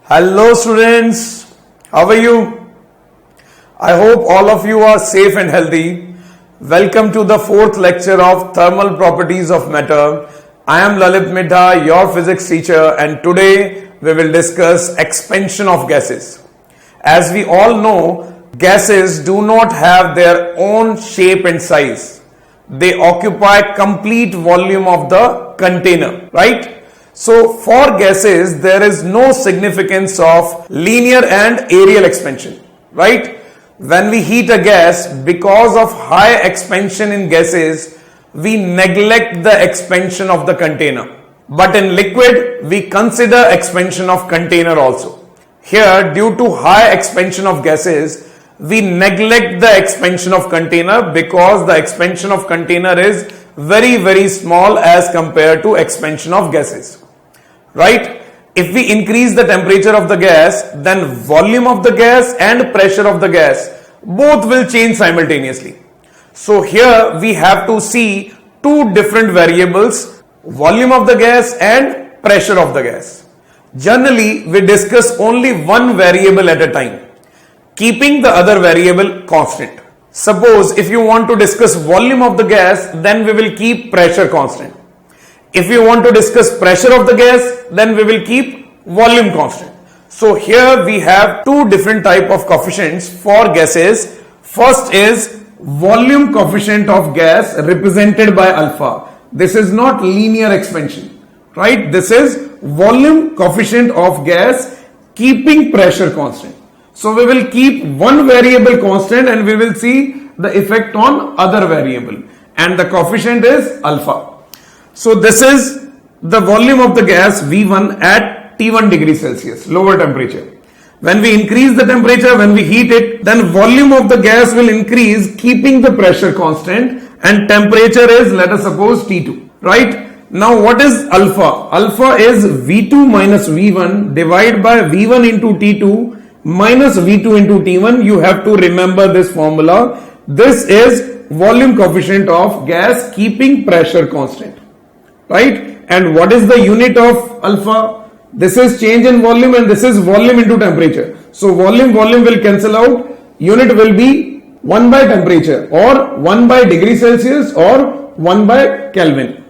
Hello students, how are you? I hope all of you are safe and healthy. Welcome to the fourth lecture of Thermal Properties of Matter. I am Lalit Midha, your physics teacher, and today we will discuss expansion of gases. As we all know, gases do not have their own shape and size. They occupy complete volume of the container, right? So for gases, there is no significance of linear and areal expansion, right? When we heat a gas, because of high expansion in gases, we neglect the expansion of the container. But in liquid, we consider expansion of container also. Here, due to high expansion of gases, we neglect the expansion of container because the expansion of container is very small as compared to expansion of gases. Right? If we increase the temperature of the gas, then volume of the gas and pressure of the gas both will change simultaneously. So here we have to see two different variables, volume of the gas and pressure of the gas. Generally, we discuss only one variable at a time, keeping the other variable constant. Suppose if you want to discuss volume of the gas, then we will keep pressure constant. If you want to discuss pressure of the gas, then we will keep volume constant. So here we have two different type of coefficients for gases. First is volume coefficient of gas represented by alpha. This is not linear expansion, right? This is volume coefficient of gas keeping pressure constant. So we will keep one variable constant and we will see the effect on other variable, and the coefficient is alpha. So this is the volume of the gas V1 at T1 degree Celsius, lower temperature. When we increase the temperature, when we heat it, then volume of the gas will increase, keeping the pressure constant, and temperature is, let us suppose, T2, right? Now what is alpha? Alpha is V2 minus V1 divided by V1 into T2 minus V2 into T1. You have to remember this formula. This is volume coefficient of gas keeping pressure constant. Right? And what is the unit of alpha? This is change in volume and this is volume into temperature. So volume will cancel out. Unit will be 1 by temperature or 1 by degree Celsius or 1 by Kelvin.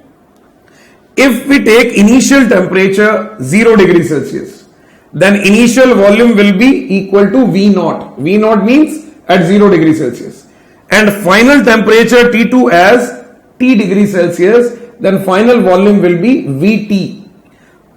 If we take initial temperature 0 degree Celsius, then initial volume will be equal to V naught. V naught means at 0 degree Celsius. And final temperature T2 as T degree Celsius, then final volume will be Vt.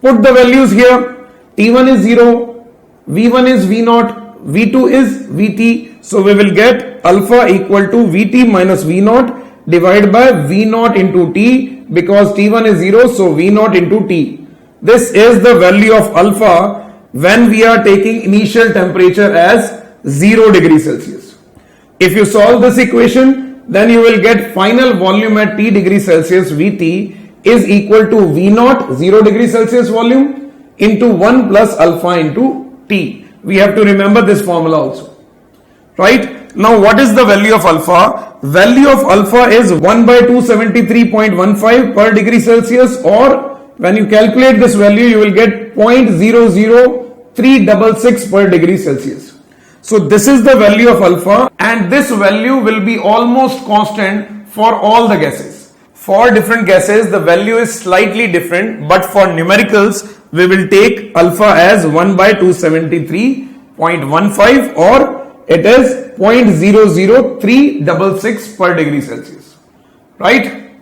Put the values here. T1 is 0, V1 is V naught, V2 is Vt. So we will get alpha equal to Vt minus V naught divided by V naught into T, because T1 is 0, so V naught into T. This is the value of alpha when we are taking initial temperature as 0 degree Celsius. If you solve this equation, then you will get final volume at T degree Celsius Vt is equal to V naught 0 degree Celsius volume into 1 plus alpha into T. We have to remember this formula also. Right? Now what is the value of alpha? Value of alpha is 1 by 273.15 per degree Celsius, or when you calculate this value you will get 0.00366 per degree Celsius. So this is the value of alpha, and this value will be almost constant for all the gases. For different gases the value is slightly different, but for numericals we will take alpha as 1 by 273.15 or it is 0.00366 per degree Celsius. Right?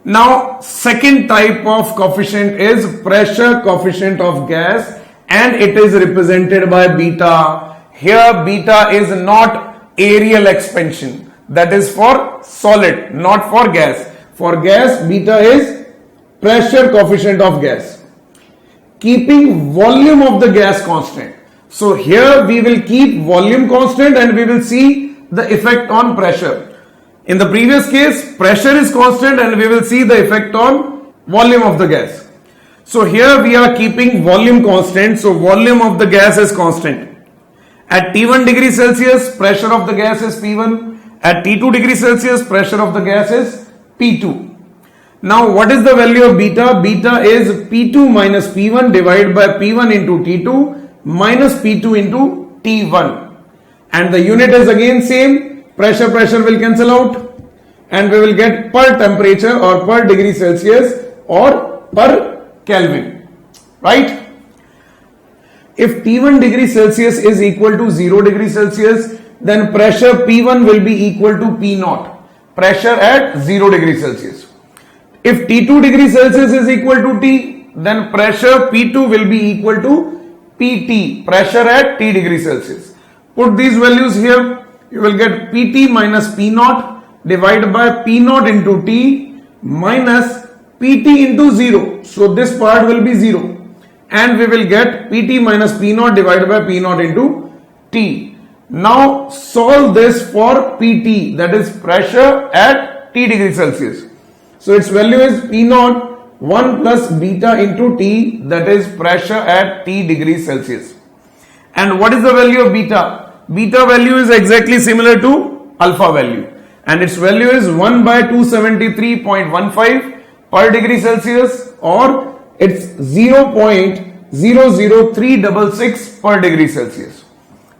Now second type of coefficient is pressure coefficient of gas, and it is represented by beta. Here beta is not areal expansion, that is for solid, not for gas. For gas, beta is pressure coefficient of gas, keeping volume of the gas constant. So here we will keep volume constant and we will see the effect on pressure. In the previous case, pressure is constant and we will see the effect on volume of the gas. So here we are keeping volume constant, so volume of the gas is constant. At T1 degree Celsius, pressure of the gas is P1. At T2 degree Celsius, pressure of the gas is P2. Now what is the value of beta? Beta is P2 minus P1 divided by P1 into T2 minus P2 into T1. And the unit is again same. Pressure will cancel out. And we will get per temperature or per degree Celsius or per Kelvin. Right? If T1 degree Celsius is equal to 0 degree Celsius, then pressure P1 will be equal to P0. Pressure at 0 degree Celsius. If T2 degree Celsius is equal to T, then pressure P2 will be equal to PT. Pressure at T degree Celsius. Put these values here. You will get PT minus P0 divided by P0 into T minus PT into 0. So this part will be 0. And we will get PT minus P0 divided by P0 into T. Now solve this for PT, that is pressure at T degree Celsius. So its value is P0 1 plus beta into T, that is pressure at T degree Celsius. And what is the value of beta? Beta value is exactly similar to alpha value. And its value is 1 by 273.15 per degree Celsius, or it's 0.00366 per degree Celsius.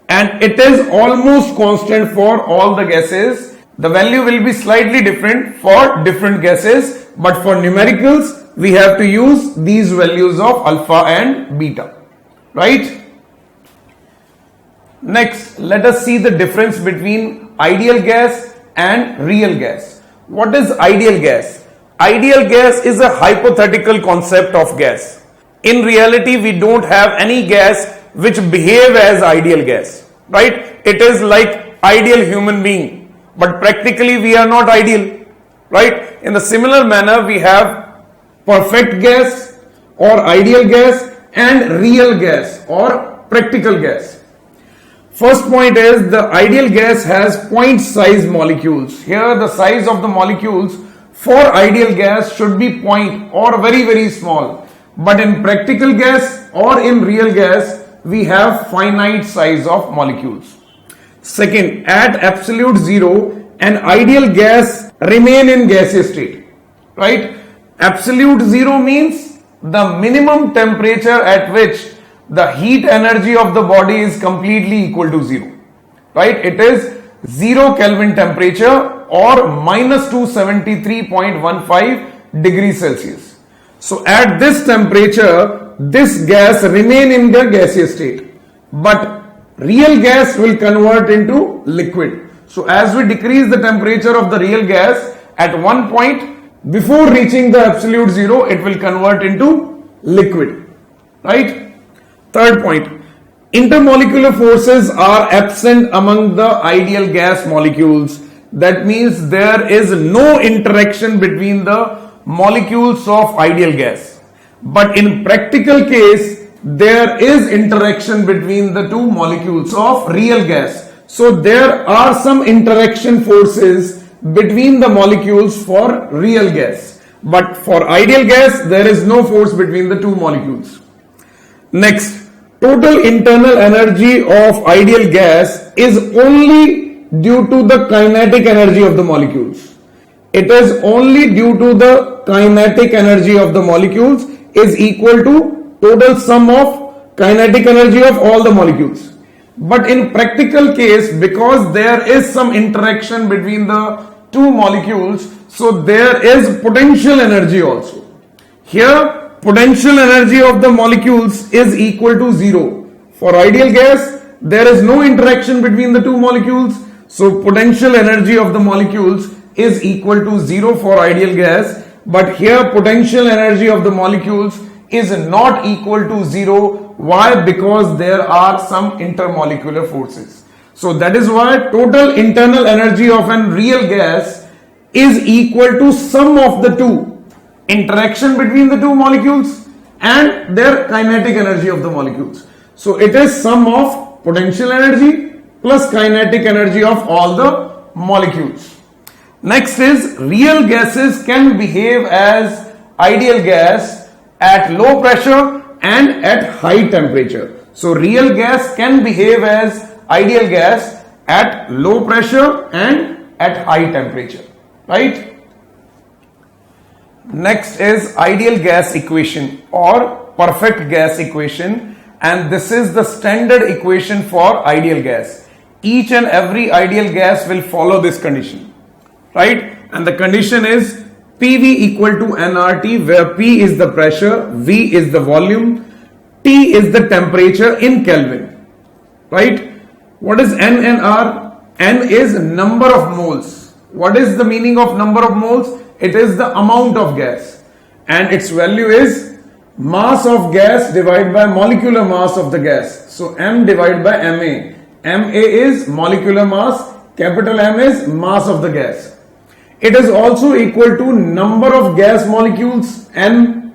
And it is almost constant for all the gases. The value will be slightly different for different gases, but for numericals we have to use these values of alpha and beta, right? Next, let us see the difference between ideal gas and real gas. What is ideal gas? Ideal gas is a hypothetical concept of gas. In reality, we don't have any gas which behave as ideal gas, right? It is like ideal human being, but practically we are not ideal, right? In the similar manner, we have perfect gas or ideal gas and real gas or practical gas. First point is the ideal gas has point size molecules. Here the size of the molecules for ideal gas should be point or very small. But in practical gas or in real gas, we have finite size of molecules. Second, at absolute zero, an ideal gas remain in gaseous state, right? Absolute zero means the minimum temperature at which the heat energy of the body is completely equal to zero, right? It is 0 Kelvin temperature or minus 273.15 degrees Celsius. So at this temperature, this gas remain in the gaseous state, but real gas will convert into liquid. So as we decrease the temperature of the real gas, at one point before reaching the absolute zero, it will convert into liquid, right? Third point, intermolecular forces are absent among the ideal gas molecules. That means there is no interaction between the molecules of ideal gas. But in practical case, there is interaction between the two molecules of real gas. So there are some interaction forces between the molecules for real gas. But for ideal gas, there is no force between the two molecules. Next, total internal energy of ideal gas is only due to the kinetic energy of the molecules. It is only due to the kinetic energy of the molecules is equal to total sum of kinetic energy of all the molecules. But in practical case, because there is some interaction between the two molecules, so there is potential energy also. Here, potential energy of the molecules is equal to 0. For ideal gas, there is no interaction between the two molecules, so potential energy of the molecules is equal to 0 for ideal gas. But here potential energy of the molecules is not equal to 0. Why? Because there are some intermolecular forces. So that is why total internal energy of a real gas is equal to sum of the two. Interaction between the two molecules and their kinetic energy of the molecules. So it is sum of potential energy plus kinetic energy of all the molecules. Next is real gases can behave as ideal gas at low pressure and at high temperature. So real gas can behave as ideal gas at low pressure and at high temperature, right? Next is ideal gas equation or perfect gas equation. and this is the standard equation for ideal gas. Each and every ideal gas will follow this condition, right? And the condition is PV equal to nRT, where P is the pressure, V is the volume, T is the temperature in Kelvin, right? What is N and R? N is number of moles. What is the meaning of number of moles? It is the amount of gas, and its value is mass of gas divided by molecular mass of the gas. So M divided by Ma. Ma is molecular mass, capital M is mass of the gas. It is also equal to number of gas molecules, N,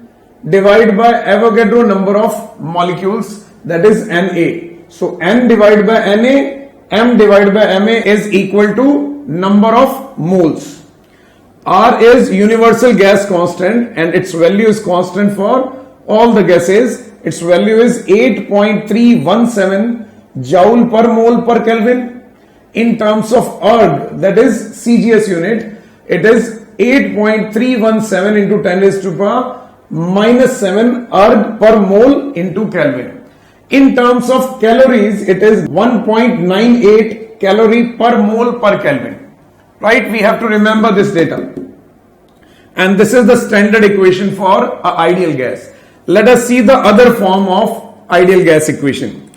divided by Avogadro number of molecules, that is Na. So N divided by Na, M divided by Ma is equal to number of moles. R is universal gas constant, and its value is constant for all the gases. Its value is 8.317 joule per mole per Kelvin. In terms of erg, that is CGS unit, it is 8.317 into 10 raised to power minus 7 erg per mole into Kelvin. In terms of calories, it is 1.98 calorie per mole per Kelvin. Right? We have to remember this data. And this is the standard equation for ideal gas. Let us see the other form of ideal gas equation.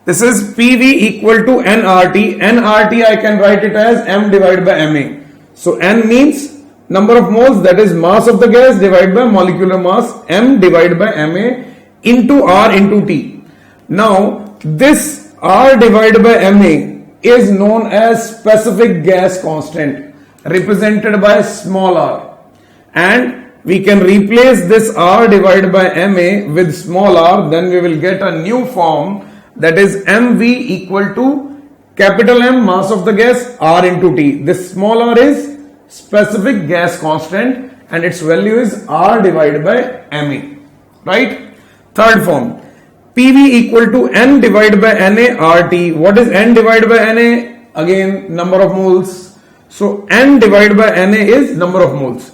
This is PV equal to nRT. nRT I can write it as M divided by Ma. So N means number of moles, that is mass of the gas divided by molecular mass, M divided by Ma into R into T. Now this R divided by Ma is known as specific gas constant, represented by small r, and we can replace this R divided by Ma with small r, then we will get a new form, that is Mv equal to capital M mass of the gas, R into T. This small r is specific gas constant and its value is R divided by Ma, right? Third form, PV equal to N divided by Na RT. What is N divided by Na? Again, number of moles. So N divided by Na is number of moles.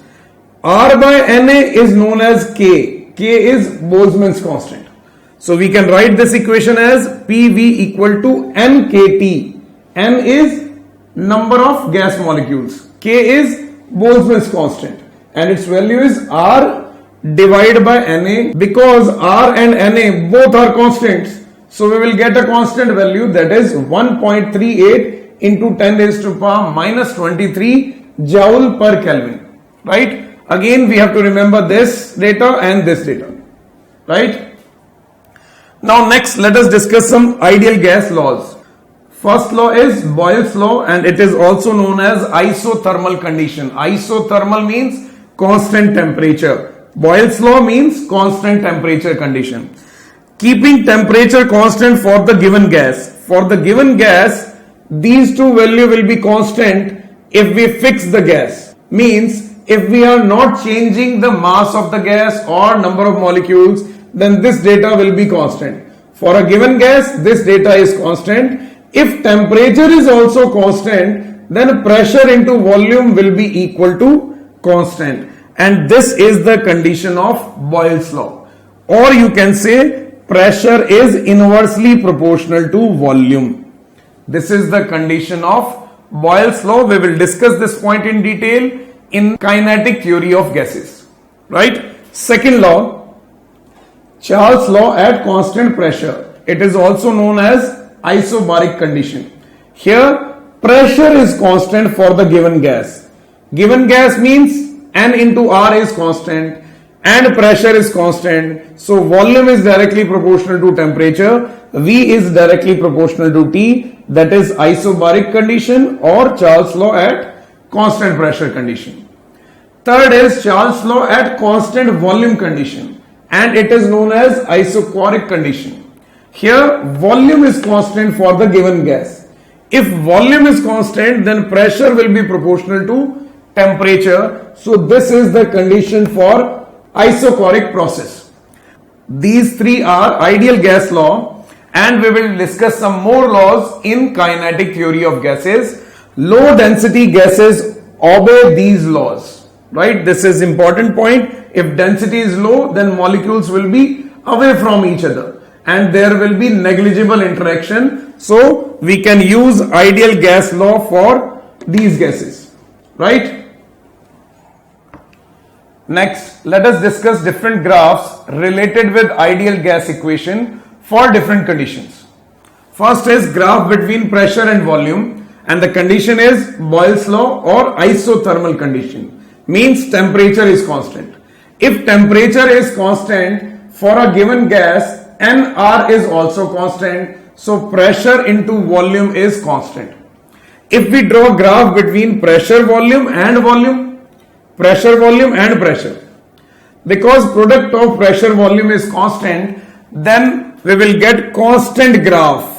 R by Na is known as K. K is Boltzmann's constant. So we can write this equation as PV equal to NKT. N is number of gas molecules. K is Boltzmann's constant. And its value is R divided by Na. Because R and Na both are constants, so we will get a constant value, that is 1.38 into 10 raised to power minus 23 joule per Kelvin, right? Again, we have to remember this data and this data, right? Now next, let us discuss some ideal gas laws. First law is Boyle's law, and it is also known as isothermal condition. Isothermal means constant temperature. Boyle's law means constant temperature condition. Keeping temperature constant for the given gas. For the given gas, these two values will be constant if we fix the gas. Means if we are not changing the mass of the gas or number of molecules, then this data will be constant. For a given gas, this data is constant. If temperature is also constant, then pressure into volume will be equal to constant. And this is the condition of Boyle's law. Or you can say pressure is inversely proportional to volume. This is the condition of Boyle's law. We will discuss this point in detail in kinetic theory of gases, right? Second law, Charles' law at constant pressure. It is also known as isobaric condition. Here pressure is constant for the given gas. Given gas means N into R is constant and pressure is constant. So volume is directly proportional to temperature. V is directly proportional to T. That is isobaric condition or Charles' law at constant pressure condition. Third is Charles' law at constant volume condition, and it is known as isochoric condition. Here volume is constant for the given gas. If volume is constant, then pressure will be proportional to temperature. So this is the condition for isochoric process. These three are ideal gas law, and we will discuss some more laws in kinetic theory of gases. Low density gases obey these laws, right? This is important point. If density is low, then molecules will be away from each other. and there will be negligible interaction. So we can use ideal gas law for these gases, right? Next, let us discuss different graphs related with ideal gas equation for different conditions. First is graph between pressure and volume, and the condition is Boyle's law or isothermal condition, means temperature is constant. If temperature is constant for a given gas, Nr is also constant, so pressure into volume is constant. If we draw a graph between pressure volume and volume, pressure volume and pressure, because product of pressure volume is constant, then we will get constant graph.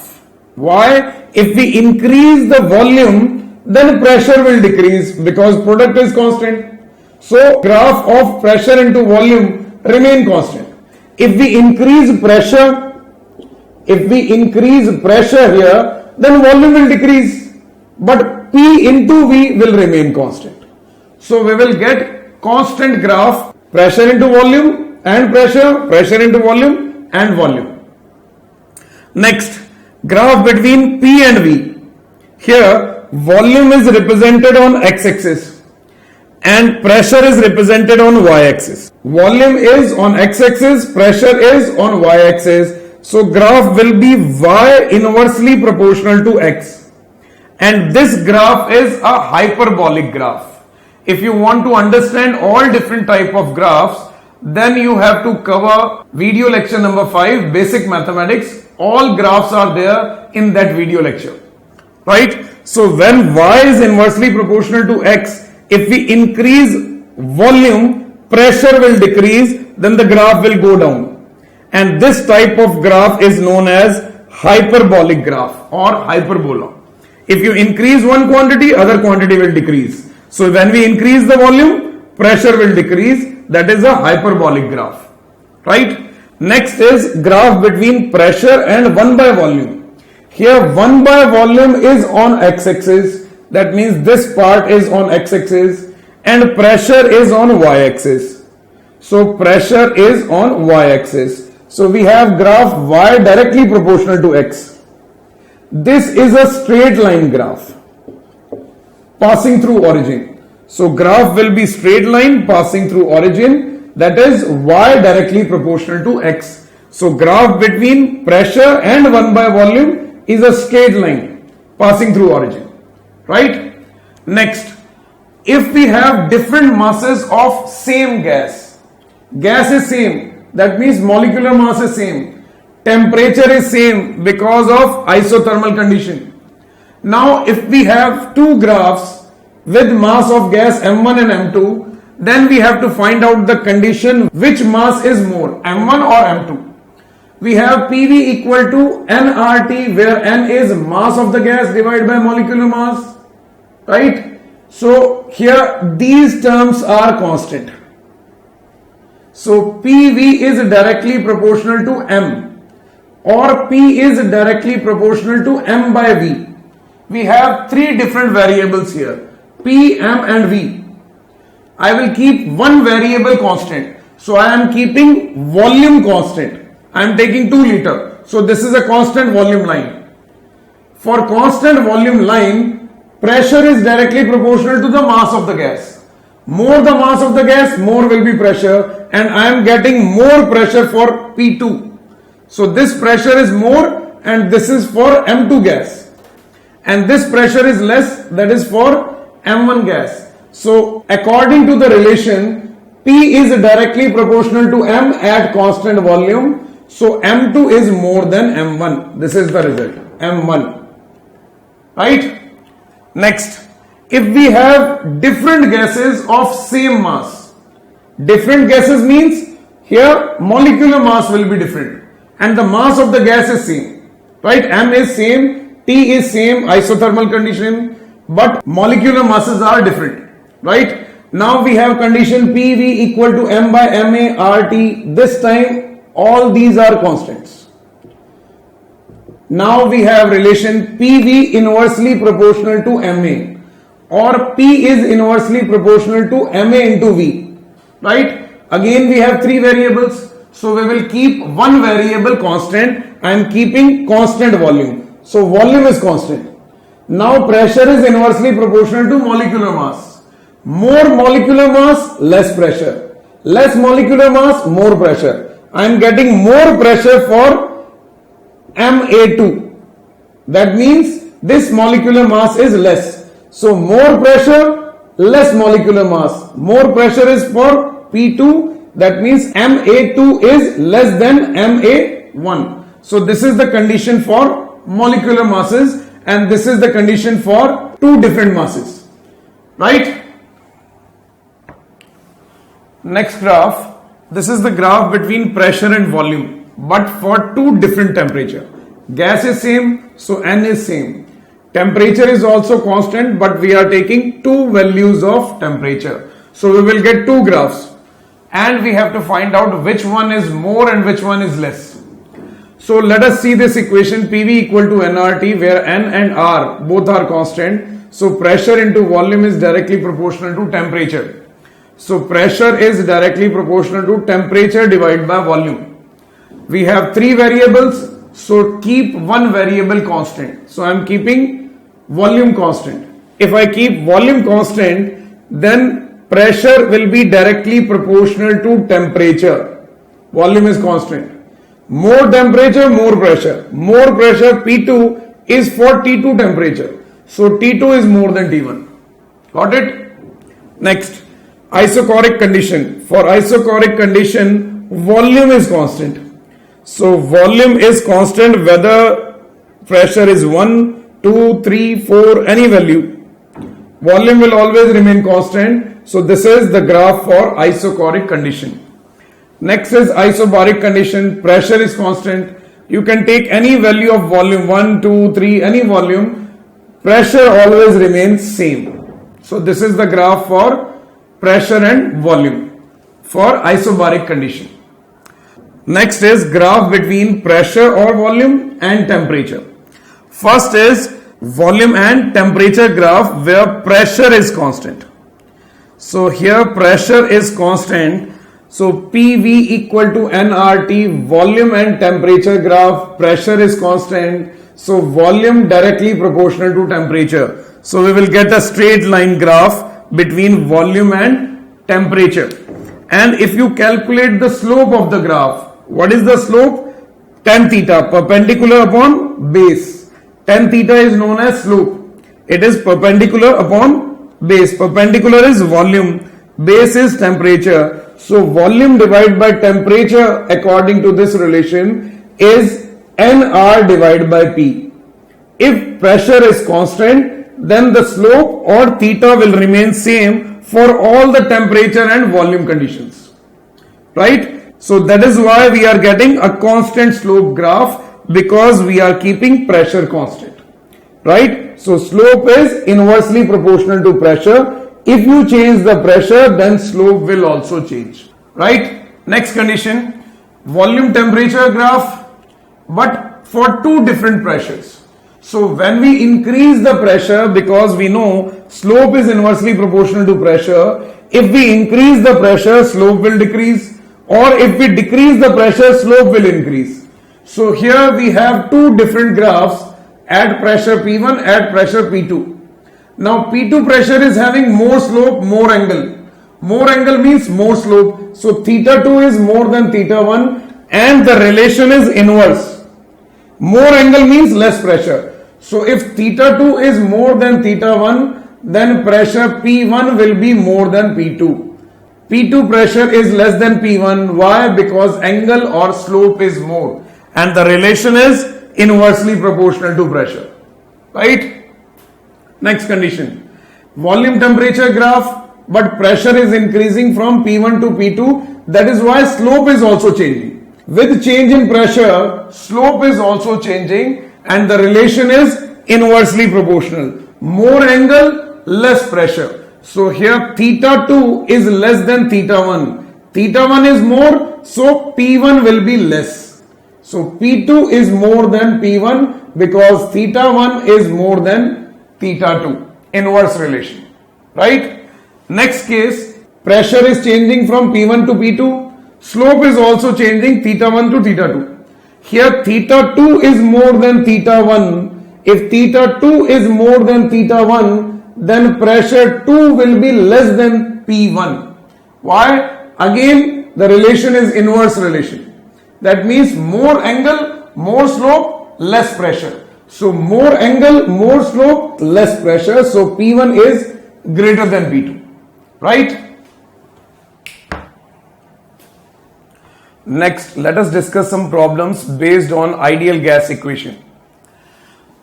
Why? If we increase the volume, then pressure will decrease because product is constant. So graph of pressure into volume remain constant. If we increase pressure here, then volume will decrease, but P into V will remain constant. So we will get constant graph, pressure into volume and pressure into volume and volume. Next, graph between P and V. Here, volume is represented on x-axis and pressure is represented on y-axis. Volume is on x-axis, pressure is on y-axis. So graph will be y inversely proportional to x. And this graph is a hyperbolic graph. If you want to understand all different type of graphs, then you have to cover video lecture number 5, basic mathematics. All graphs are there in that video lecture, right? So when y is inversely proportional to x, if we increase volume, pressure will decrease, then the graph will go down. And this type of graph is known as hyperbolic graph or hyperbola. If you increase one quantity, other quantity will decrease. So when we increase the volume, pressure will decrease. That is a hyperbolic graph, right? Next is graph between pressure and 1 by volume. Here 1 by volume is on x-axis. That means this part is on x-axis and pressure is on y-axis. So pressure is on y-axis. So we have graph y directly proportional to x. This is a straight line graph passing through origin. So graph will be straight line passing through origin, that is y directly proportional to x. So graph between pressure and 1 by volume is a straight line passing through origin, right? Next, if we have different masses of same gas is same, that means molecular mass is same, temperature is same because of isothermal condition. Now if we have two graphs with mass of gas M1 and M2, then we have to find out the condition which mass is more, M1 or M2. We have PV equal to nRT, where N is mass of the gas divided by molecular mass, right? So here these terms are constant. So PV is directly proportional to M, or P is directly proportional to M by V. We have three different variables here, P, M and V. I will keep one variable constant. So I am keeping volume constant. I am taking 2 liter. So this is a constant volume line. For constant volume line, pressure is directly proportional to the mass of the gas. More the mass of the gas, more will be pressure, and I am getting more pressure for P2. So this pressure is more and this is for M2 gas. And this pressure is less, that is for M1 gas. So according to the relation, P is directly proportional to M at constant volume. So M2 is more than M1. This is the result, M1. Right? Next, if we have different gases of same mass, different gases means here molecular mass will be different and the mass of the gas is same. Right? M is same, T is same, isothermal condition, but molecular masses are different. Right? Now we have condition PV equal to M by MA RT. This time all these are constants. Now we have relation PV inversely proportional to MA, or P is inversely proportional to MA into V. Right? Again we have three variables. So we will keep one variable constant. I am keeping constant volume. So volume is constant. Now pressure is inversely proportional to molecular mass. More molecular mass, less pressure. Less molecular mass, more pressure. I am getting more pressure for Ma2. That means this molecular mass is less. So more pressure, less molecular mass. More pressure is for P2. That means Ma2 is less than Ma1. So this is the condition for molecular masses, and this is the condition for two different masses. Right? Next graph. This is the graph between pressure and volume, but for two different temperature. Gas is same, so N is same. Temperature is also constant, but we are taking two values of temperature. So we will get two graphs, and we have to find out which one is more and which one is less. So let us see this equation PV equal to nRT, where N and R both are constant. So pressure into volume is directly proportional to temperature. So pressure is directly proportional to temperature divided by volume. We have three variables, so keep one variable constant. So I am keeping volume constant. If I keep volume constant, then pressure will be directly proportional to temperature. Volume is constant. More temperature, more pressure. More pressure P2 is for T2 temperature. So T2 is more than T1. Got it? Next, isochoric condition. For isochoric condition, volume is constant. So volume is constant whether pressure is 1, 2, 3, 4, any value. Volume will always remain constant. So this is the graph for isochoric condition. Next is isobaric condition. Pressure is constant. You can take any value of volume, 1, 2, 3, any volume. Pressure always remains same. So this is the graph for pressure and volume for isobaric condition. Next is graph between pressure or volume and temperature. First is volume and temperature graph where pressure is constant. So here pressure is constant. So PV equal to nRT, volume and temperature graph, pressure is constant. So volume directly proportional to temperature. So we will get a straight line graph between volume and temperature. And if you calculate the slope of the graph, what is the slope? Tan theta, perpendicular upon base. Tan theta is known as slope. It is perpendicular upon base. Perpendicular is volume, base is temperature. So volume divided by temperature according to this relation is nR divided by P. If pressure is constant, then the slope or theta will remain same for all the temperature and volume conditions. Right? So that is why we are getting a constant slope graph, because we are keeping pressure constant. Right? So slope is inversely proportional to pressure. If you change the pressure, then slope will also change. Right? Next condition, volume temperature graph, but for two different pressures. So when we increase the pressure, because we know slope is inversely proportional to pressure, if we increase the pressure, slope will decrease, or if we decrease the pressure, slope will increase. So here we have two different graphs at pressure P1, at pressure P2. Now P2 pressure is having more slope, more angle. More angle means more slope. So theta 2 is more than theta 1 and the relation is inverse. More angle means less pressure. So if theta 2 is more than theta 1, then pressure P1 will be more than P2. P2 pressure is less than P1. Why? Because angle or slope is more and the relation is inversely proportional to pressure. Right? Next condition, volume temperature graph, but pressure is increasing from P1 to P2. That is why slope is also changing. With change in pressure, slope is also changing and the relation is inversely proportional. More angle, less pressure. So here theta 2 is less than theta 1. Theta 1 is more, so P1 will be less. So P2 is more than P1 because theta 1 is more than theta 2, inverse relation, right? Next case, pressure is changing from P1 to P2, slope is also changing theta 1 to theta 2. Here theta 2 is more than theta 1. If theta 2 is more than theta 1, then pressure 2 will be less than P1. Why? Again, the relation is inverse relation. That means more angle, more slope, less pressure. So more angle, more slope, less pressure. So P1 is greater than P2. Right? Next, let us discuss some problems based on ideal gas equation.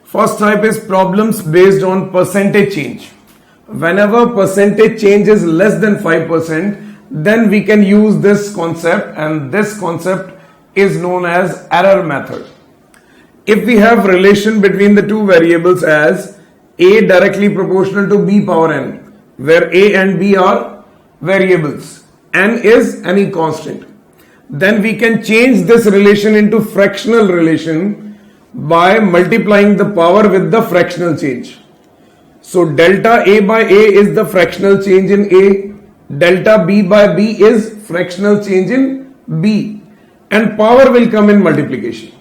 First type is problems based on percentage change. Whenever percentage change is less than 5%, then we can use this concept, and this concept is known as error method. If we have relation between the two variables as a directly proportional to b power n, where a and b are variables, n is any constant, then we can change this relation into fractional relation by multiplying the power with the fractional change. So delta A by A is the fractional change in A, delta B by B is fractional change in B, and power will come in multiplication.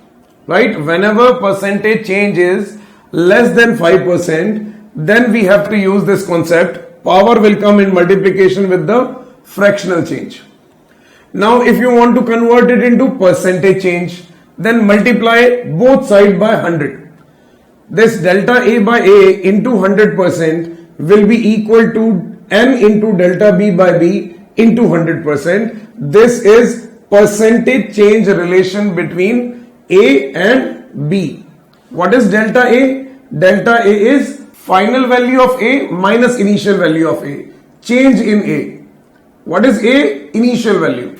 Right? Whenever percentage change is less than 5%, then we have to use this concept. Power will come in multiplication with the fractional change. Now if you want to convert it into percentage change, then multiply both sides by 100. This delta A by A into 100% will be equal to n into delta B by B into 100%. This is percentage change relation between A and B. What is delta A? Delta A is final value of A minus initial value of A. Change in A. What is A? Initial value.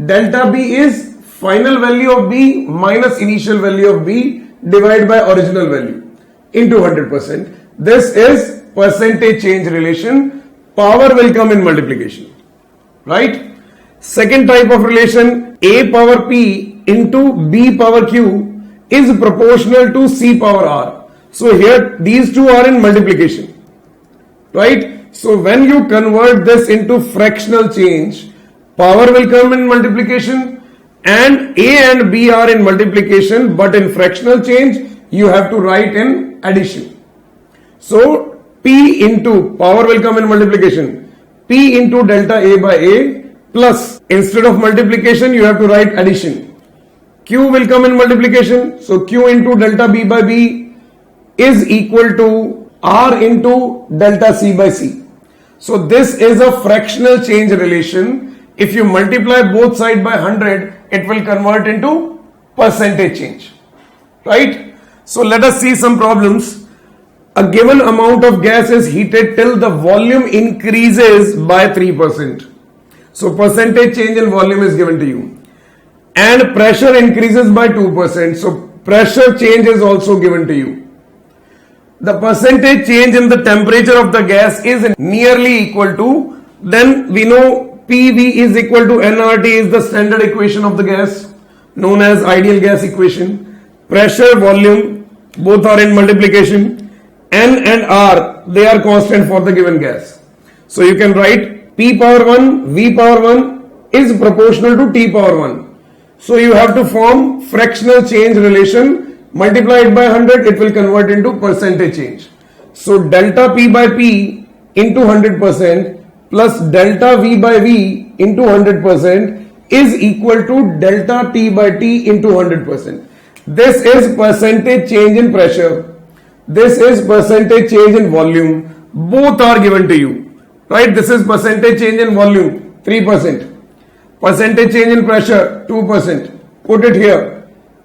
Delta B is final value of B minus initial value of B divided by original value into 100%. This is percentage change relation. Power will come in multiplication. Right? Second type of relation, A power P into B power Q is proportional to C power R. So here these two are in multiplication. Right? So when you convert this into fractional change, power will come in multiplication, and A and B are in multiplication, but in fractional change you have to write in addition. So P into power will come in multiplication, P into delta A by A plus, instead of multiplication you have to write addition. Q will come in multiplication, so Q into delta B by B is equal to R into delta C by C. So this is a fractional change relation. If you multiply both sides by 100, it will convert into percentage change. Right? So let us see some problems. A given amount of gas is heated till the volume increases by 3%. So percentage change in volume is given to you. And pressure increases by 2%. So pressure change is also given to you. The percentage change in the temperature of the gas is nearly equal to, then we know PV is equal to nRT is the standard equation of the gas, known as ideal gas equation. Pressure, volume, both are in multiplication. N and R, they are constant for the given gas. So you can write P power 1, V power 1 is proportional to T power 1. So you have to form fractional change relation. Multiply it by 100, it will convert into percentage change. So delta P by P into 100% plus delta V by V into 100% is equal to delta T by T into 100%. This is percentage change in pressure. This is percentage change in volume. Both are given to you. Right? This is percentage change in volume, 3%. Percentage change in pressure, 2%. Put it here.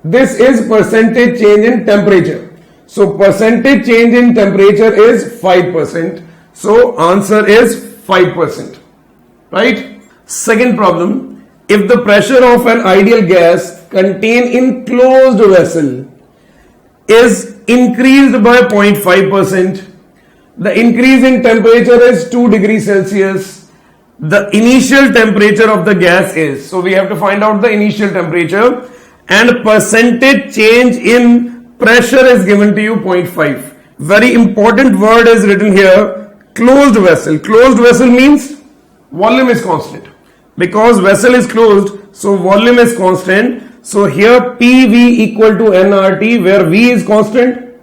This is percentage change in temperature. So percentage change in temperature is 5%. So answer is 5%. Right? Second problem, if the pressure of an ideal gas contained in closed vessel is increased by 0.5%, the increase in temperature is 2 degrees Celsius, the initial temperature of the gas is, so we have to find out the initial temperature, and percentage change in pressure is given to you 0.5. Very important word is written here, closed vessel. Closed vessel means volume is constant. Because vessel is closed, so volume is constant. So here PV equal to nRT, where V is constant,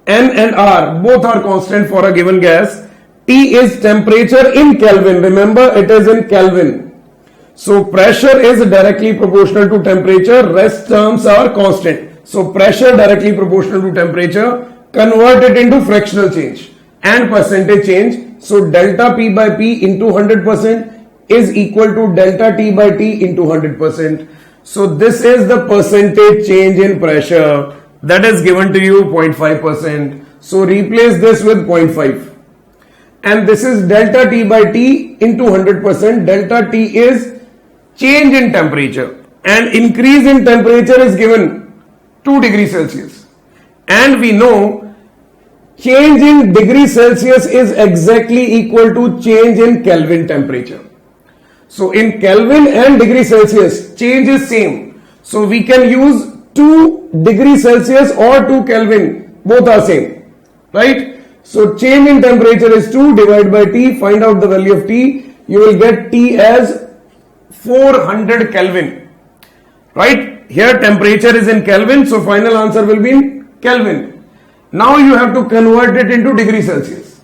N and R both are constant for a given gas. T is temperature in Kelvin. Remember, it is in Kelvin. So pressure is directly proportional to temperature. Rest terms are constant. So pressure directly proportional to temperature. Convert it into fractional change and percentage change. So delta P by P into 100% is equal to delta T by T into 100%. So this is the percentage change in pressure that is given to you 0.5%. So replace this with 0.5. And this is delta T by T into 100%. Delta T is change in temperature. And increase in temperature is given 2 degrees Celsius. And we know change in degree Celsius is exactly equal to change in Kelvin temperature. So in Kelvin and degree Celsius, change is same. So we can use 2 degree Celsius or 2 Kelvin. Both are same. Right? So change in temperature is 2 divided by T. Find out the value of T. You will get T as 400 Kelvin. Right? Here temperature is in Kelvin. So final answer will be in Kelvin. Now you have to convert it into degree Celsius.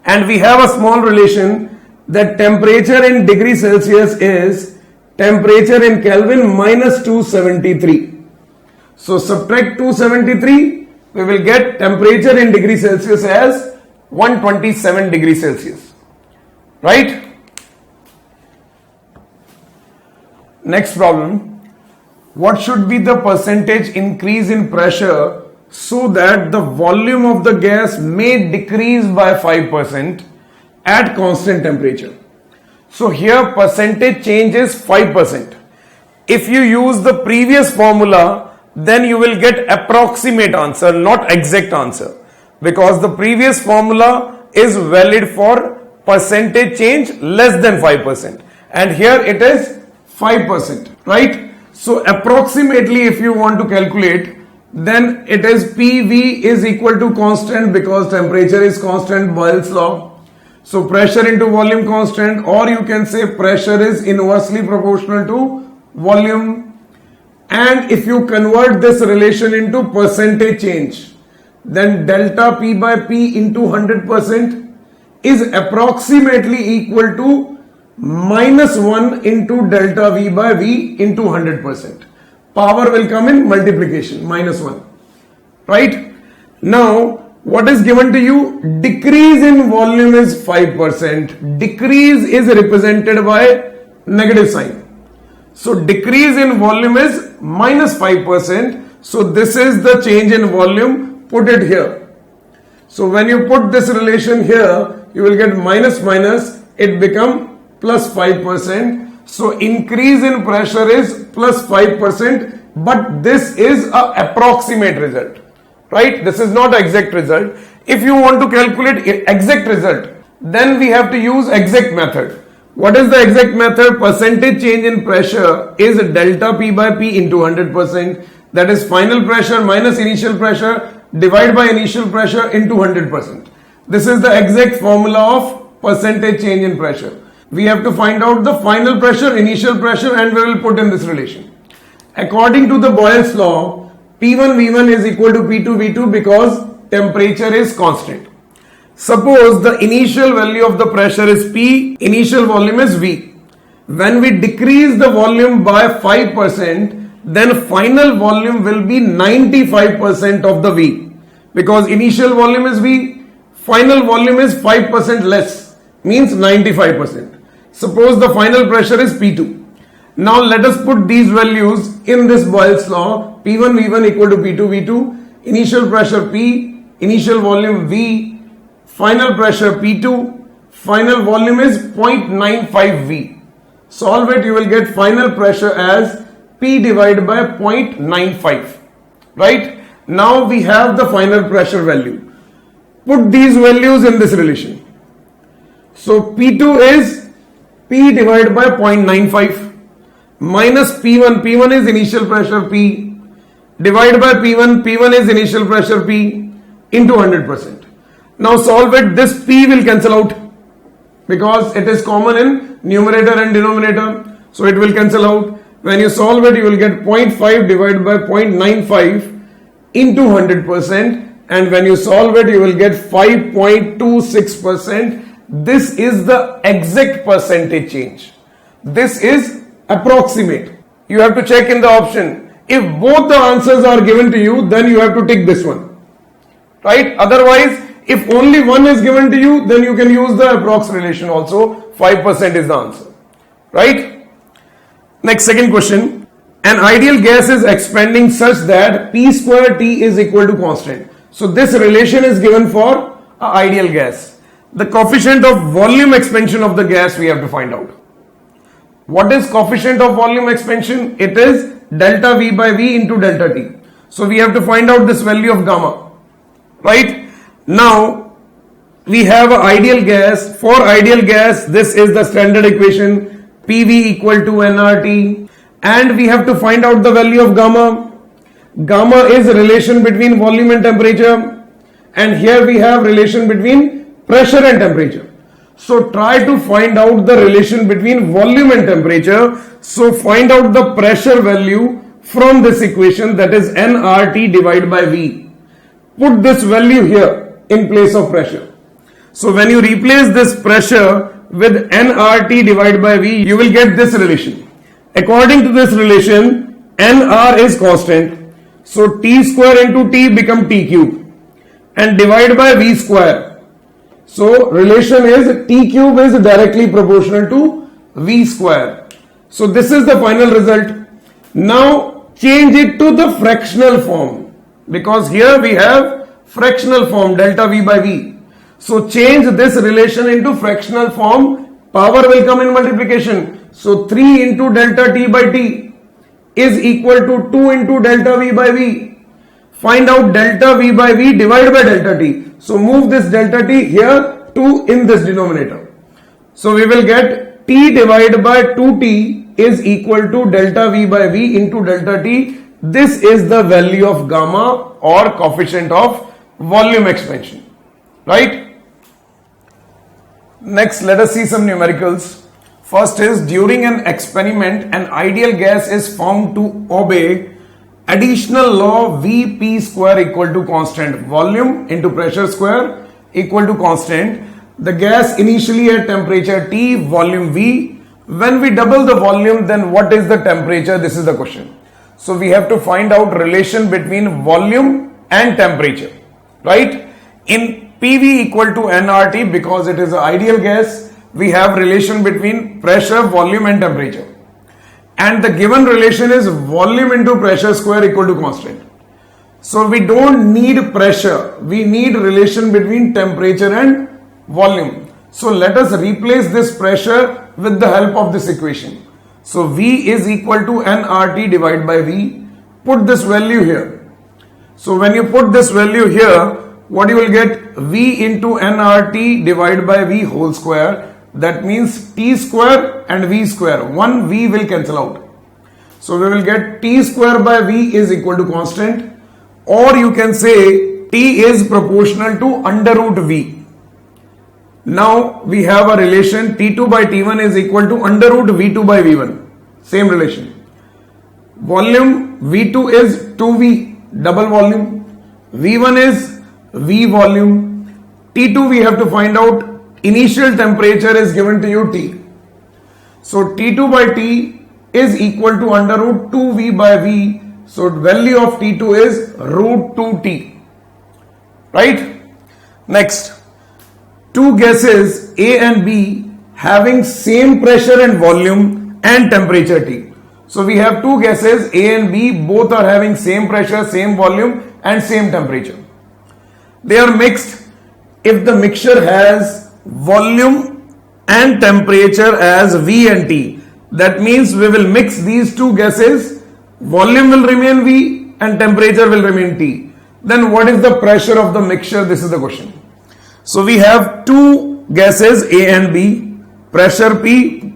And we have a small relation that temperature in degree Celsius is temperature in Kelvin minus 273. So subtract 273, we will get temperature in degree Celsius as 127 degrees Celsius. Right? Next problem. What should be the percentage increase in pressure so that the volume of the gas may decrease by 5% at constant temperature? So here percentage change is 5%. If you use the previous formula, then you will get approximate answer, not exact answer, because the previous formula is valid for percentage change less than 5%, and here it is 5%, right? So approximately if you want to calculate, then it is PV is equal to constant, because temperature is constant, Boyle's law. So pressure into volume constant, or you can say pressure is inversely proportional to volume. And if you convert this relation into percentage change, then delta P by P into 100% is approximately equal to minus 1 into delta V by V into 100%. Power will come in multiplication, minus 1. Right? Now, what is given to you? Decrease in volume is 5%. Decrease is represented by negative sign. So decrease in volume is minus 5%. So this is the change in volume. Put it here. So when you put this relation here, you will get minus minus. It become plus 5%. So increase in pressure is plus 5%. But this is an approximate result. Right? This is not exact result. If you want to calculate exact result, then we have to use exact method. What is the exact method? Percentage change in pressure is delta P by P into 100%. That is final pressure minus initial pressure divided by initial pressure into 100%. This is the exact formula of percentage change in pressure. We have to find out the final pressure, initial pressure, and we will put in this relation. According to the Boyle's law, P1 V1 is equal to P2 V2 because temperature is constant. Suppose the initial value of the pressure is P, initial volume is V. When we decrease the volume by 5%, then final volume will be 95% of the V. Because initial volume is V, final volume is 5% less, means 95%. Suppose the final pressure is P2. Now let us put these values in this Boyle's law. P1 V1 equal to P2 V2, initial pressure P, initial volume V, final pressure P2, final volume is 0.95 V. Solve it, you will get final pressure as P divided by 0.95. Right? Now we have the final pressure value. Put these values in this relation. So P2 is P divided by 0.95 minus P1. P1 is initial pressure P divided by P1. P1 is initial pressure P into 100%. Now solve it. This P will cancel out because it is common in numerator and denominator. So it will cancel out. When you solve it, you will get 0.5 divided by 0.95 into 100%. And when you solve it, you will get 5.26%. This is the exact percentage change. This is approximate. You have to check in the option. If both the answers are given to you, then you have to tick this one. Right? Otherwise, if only one is given to you, then you can use the approx relation also. 5% is the answer. Right? Next, second question. An ideal gas is expanding such that P square T is equal to constant. So this relation is given for an ideal gas. The coefficient of volume expansion of the gas we have to find out. What is coefficient of volume expansion? It is delta V by V into delta T. So we have to find out this value of gamma. Right? Now we have an ideal gas. For ideal gas, this is the standard equation, PV equal to nRT, and we have to find out the value of gamma. Gamma is a relation between volume and temperature, and here we have relation between pressure and temperature. So try to find out the relation between volume and temperature. So find out the pressure value from this equation, that is nRT divided by V. Put this value here in place of pressure. So when you replace this pressure with nRT divided by V, you will get this relation. According to this relation, nR is constant. So T square into T become T cube and divide by V square. So relation is T cube is directly proportional to V square. So this is the final result. Now change it to the fractional form, because here we have fractional form delta V by V. So change this relation into fractional form. Power will come in multiplication. So 3 into delta T by T is equal to 2 into delta V by V. Find out delta V by V divided by delta T. So move this delta T here to in this denominator. So we will get T divided by 2T is equal to delta V by V into delta T. This is the value of gamma or coefficient of volume expansion. Right? Next, let us see some numericals. First is, during an experiment, an ideal gas is found to obey additional law Vp square equal to constant, volume into pressure square equal to constant. The gas initially at temperature T, volume V. When we double the volume, then what is the temperature? This is the question. So we have to find out relation between volume and temperature. Right? In PV equal to nRT, because it is an ideal gas, we have relation between pressure, volume and temperature. And the given relation is volume into pressure square equal to constant. So we don't need pressure, we need relation between temperature and volume. So let us replace this pressure with the help of this equation. So V is equal to nRT divided by V. Put this value here. So when you put this value here, what you will get? V into nRT divided by V whole square. That means T square and V square. One V will cancel out. So we will get T square by V is equal to constant, or you can say T is proportional to under root V. Now we have a relation T2 by T1 is equal to under root V2 by V1. Same relation. Volume V2 is 2V, double volume. V1 is V volume. T2 we have to find out. Initial temperature is given to you T. So T2 by T is equal to under root 2V by V. So value of T2 is root 2T. Right? Next, two gases A and B having same pressure and volume and temperature T. So we have two gases A and B, both are having same pressure, same volume and same temperature. They are mixed. If the mixture has volume and temperature as V and T, that means we will mix these two gases, volume will remain V and temperature will remain T. Then what is the pressure of the mixture? This is the question. So we have two gases A and B, pressure P,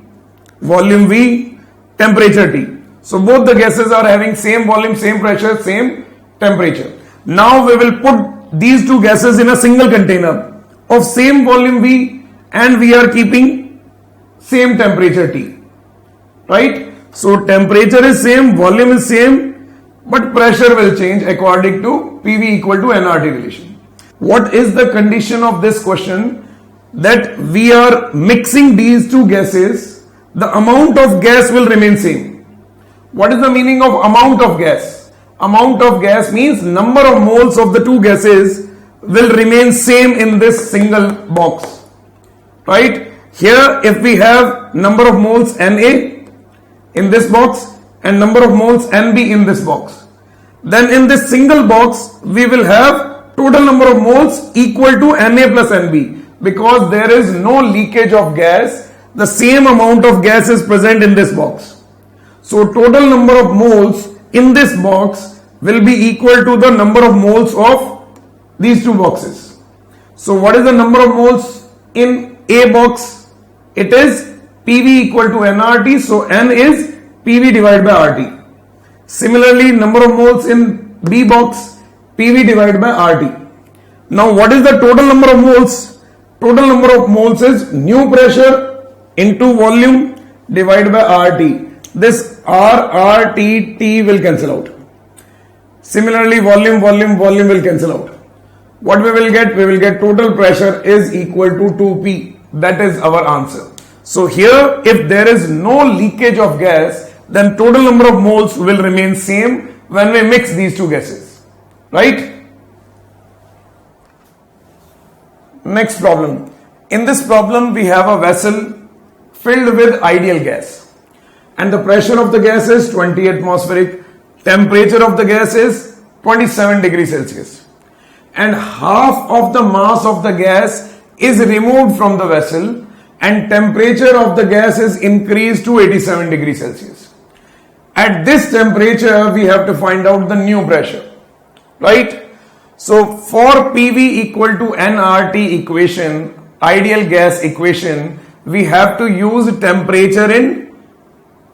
volume V, temperature T. So both the gases are having same volume, same pressure, same temperature. Now we will put these two gases in a single container of same volume V, and we are keeping same temperature T. right? So temperature is same, volume is same, but pressure will change according to PV equal to nRT relation. What is the condition of this question? That we are mixing these two gases, the amount of gas will remain same. What is the meaning of amount of gas? Amount of gas means number of moles of the two gases will remain same in this single box, right? Here if we have number of moles Na in this box and number of moles Nb in this box, then in this single box we will have total number of moles equal to Na plus Nb, because there is no leakage of gas. The same amount of gas is present in this box. So total number of moles in this box will be equal to the number of moles of these two boxes. So what is the number of moles in A box? It is PV equal to nRT. So N is PV divided by RT. Similarly, number of moles in B box, PV divided by RT. Now what is the total number of moles? Total number of moles is new pressure into volume divided by RT. This T will cancel out. Similarly, volume will cancel out. What we will get? We will get total pressure is equal to 2P. That is our answer. So here, if there is no leakage of gas, then total number of moles will remain same when we mix these two gases, right? Next problem. In this problem, we have a vessel filled with ideal gas, and the pressure of the gas is 20 atmospheric, temperature of the gas is 27 degrees Celsius, and half of the mass of the gas is removed from the vessel and temperature of the gas is increased to 87 degrees Celsius. At this temperature, we have to find out the new pressure, right? So for PV equal to nRT equation, ideal gas equation, we have to use temperature in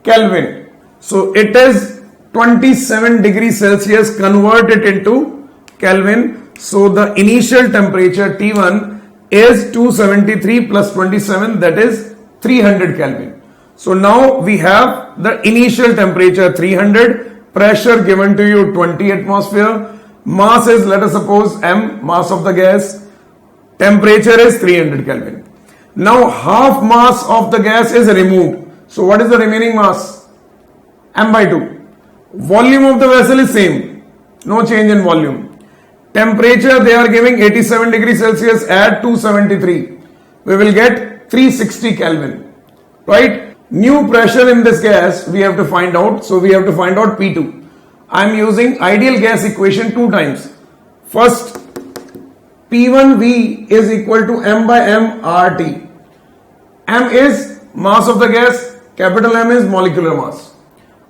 Kelvin. So it is 27 degrees Celsius, convert it into Kelvin. So the initial temperature T1 is 273 plus 27, that is 300 Kelvin. So now we have the initial temperature 300, pressure given to you 20 atmosphere, mass is, let us suppose, m, mass of the gas, temperature is 300 Kelvin. Now half mass of the gas is removed. So what is the remaining mass? M by 2. Volume of the vessel is same, no change in volume. Temperature they are giving 87 degrees Celsius, add 273. We will get 360 Kelvin, right? New pressure in this gas we have to find out. So we have to find out P2. I am using ideal gas equation two times. First, P1V is equal to M by M RT. M is mass of the gas, capital M is molecular mass,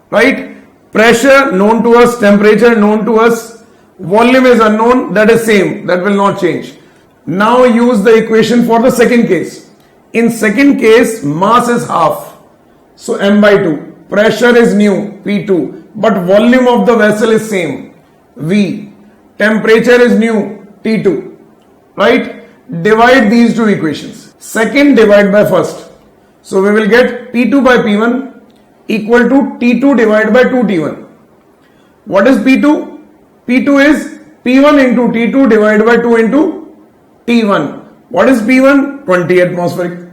right? Pressure known to us, temperature known to us, volume is unknown, that is same, that will not change. Now use the equation for the second case. In second case, mass is half, so M by 2. Pressure is new, P2. But volume of the vessel is same, V. Temperature is new, T2, right? Divide these two equations. Second divide by first. So we will get P2 by P1 equal to T2 divided by 2T1. What is P2? P2 is P1 into T2 divided by 2 into T1. What is P1? 20 atmospheric.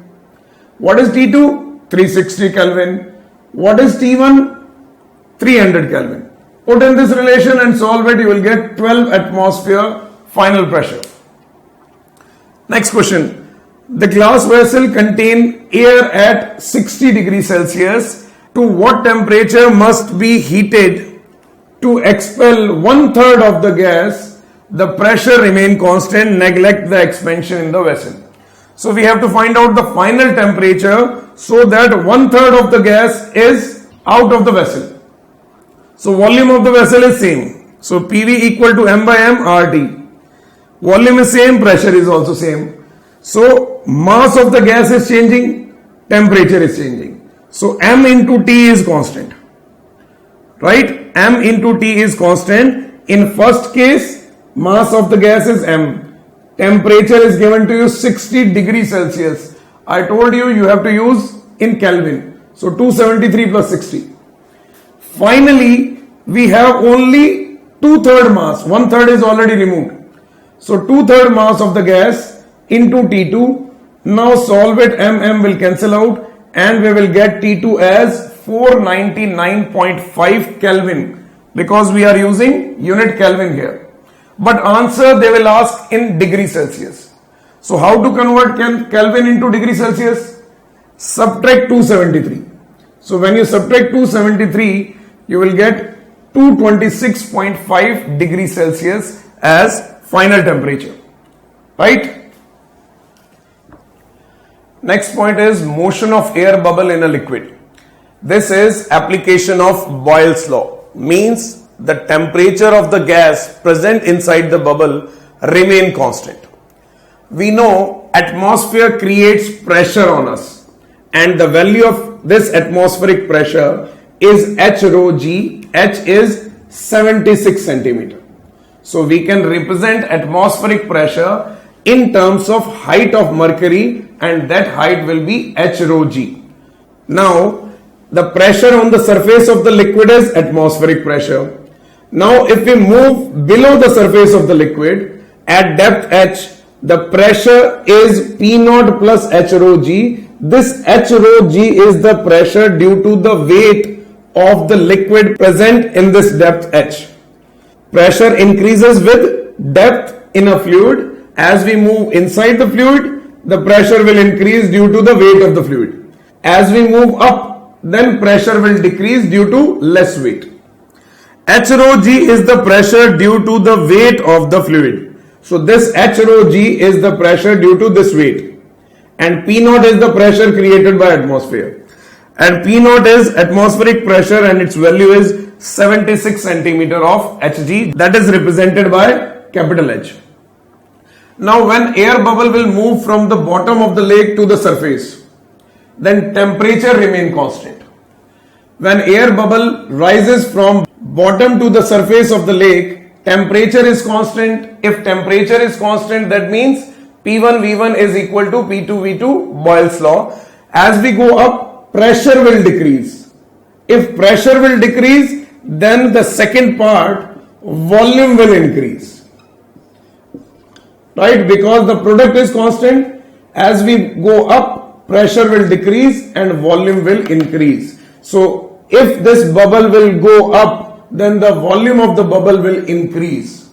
What is T2? 360 Kelvin. What is T1? 300 Kelvin. Put in this relation and solve it, you will get 12 atmosphere final pressure. Next question. The glass vessel contain air at 60 degrees Celsius. To what temperature must be heated to expel 1/3 of the gas? The pressure remain constant, neglect the expansion in the vessel. So we have to find out the final temperature so that 1/3 of the gas is out of the vessel. So volume of the vessel is same. So PV equal to M by M RT. Volume is same, pressure is also same. So mass of the gas is changing, temperature is changing. So M into T is constant, right? M into T is constant. In first case, mass of the gas is M. Temperature is given to you 60 degrees Celsius. I told you, you have to use in Kelvin. So 273 plus 60. Finally, we have only 2/3 mass. 1/3 is already removed. So 2/3 mass of the gas into T2. Now solve it, mm will cancel out and we will get T2 as 499.5 Kelvin because we are using unit Kelvin here. But answer they will ask in degree Celsius. So how to convert Kelvin into degree Celsius? Subtract 273. So when you subtract 273, you will get 226.5 degrees Celsius as final temperature. Right? Next point is motion of air bubble in a liquid. This is application of Boyle's law. Means the temperature of the gas present inside the bubble remain constant. We know atmosphere creates pressure on us and the value of this atmospheric pressure is H rho G. H is 76 centimeter. So we can represent atmospheric pressure in terms of height of mercury and that height will be H rho G. Now the pressure on the surface of the liquid is atmospheric pressure. Now if we move below the surface of the liquid at depth H, the pressure is P naught plus H rho G. This H rho G is the pressure due to the weight of the liquid present in this depth H. Pressure increases with depth in a fluid. As we move inside the fluid, the pressure will increase due to the weight of the fluid. As we move up, then pressure will decrease due to less weight. H rho G is the pressure due to the weight of the fluid. So this H rho G is the pressure due to this weight. And P naught is the pressure created by atmosphere. And P naught is atmospheric pressure and its value is 76 centimeter of Hg, that is represented by capital H. Now when air bubble will move from the bottom of the lake to the surface, then temperature remain constant. When air bubble rises from bottom to the surface of the lake, temperature is constant. If temperature is constant, that means P1 V1 is equal to P2 V2, Boyle's law. As we go up, pressure will decrease. If pressure will decrease, then the second part, volume will increase. Right? Because the product is constant. As we go up, pressure will decrease and volume will increase. So if this bubble will go up, then the volume of the bubble will increase.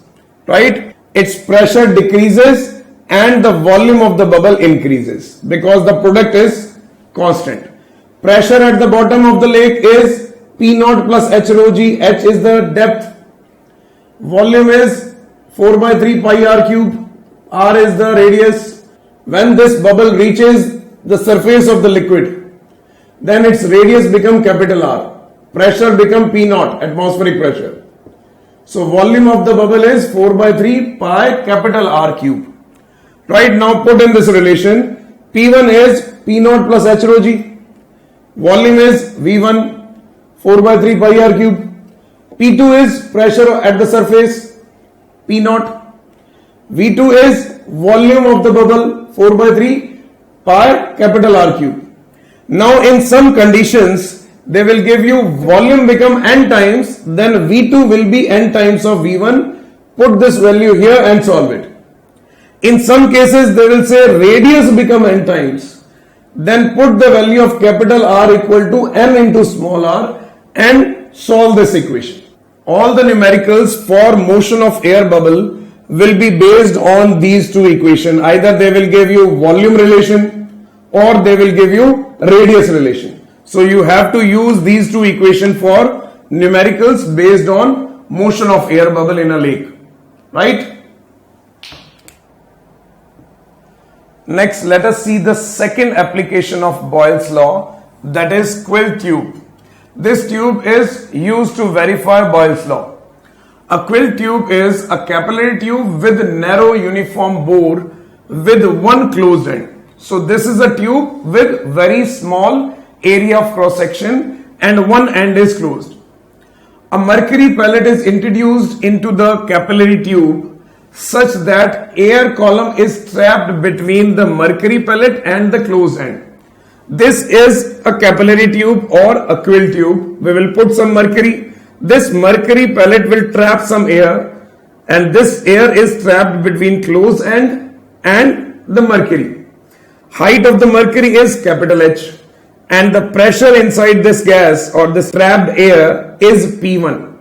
Right? Its pressure decreases and the volume of the bubble increases because the product is constant. Pressure at the bottom of the lake is P naught plus H rho G. H is the depth. Volume is 4 by 3 pi r cube. R is the radius. When this bubble reaches the surface of the liquid, then its radius become capital R. Pressure become P naught, atmospheric pressure. So volume of the bubble is 4 by 3 pi capital R cube. Right, now put in this relation. P1 is P naught plus H rho G. Volume is V1 4 by 3 pi r cube. P2 is pressure at the surface, P naught. V2 is volume of the bubble 4 by 3 pi capital R cube. Now in some conditions, they will give you volume become n times, then V2 will be n times of V1. Put this value here and solve it. In some cases, they will say radius become n times. Then put the value of capital R equal to n into small r and solve this equation. All the numericals for motion of air bubble will be based on these two equations. Either they will give you volume relation or they will give you radius relation. So you have to use these two equations for numericals based on motion of air bubble in a lake. Right? Next, let us see the second application of Boyle's law, that is Quill tube. This tube is used to verify Boyle's law. A Quill tube is a capillary tube with narrow uniform bore with one closed end. So this is a tube with very small area of cross section and one end is closed. A mercury pellet is introduced into the capillary tube such that air column is trapped between the mercury pellet and the closed end. This is a capillary tube or a quill tube. We will put some mercury. This mercury pellet will trap some air, and this air is trapped between closed end and the mercury. Height of the mercury is capital H, and the pressure inside this gas or this trapped air is P1.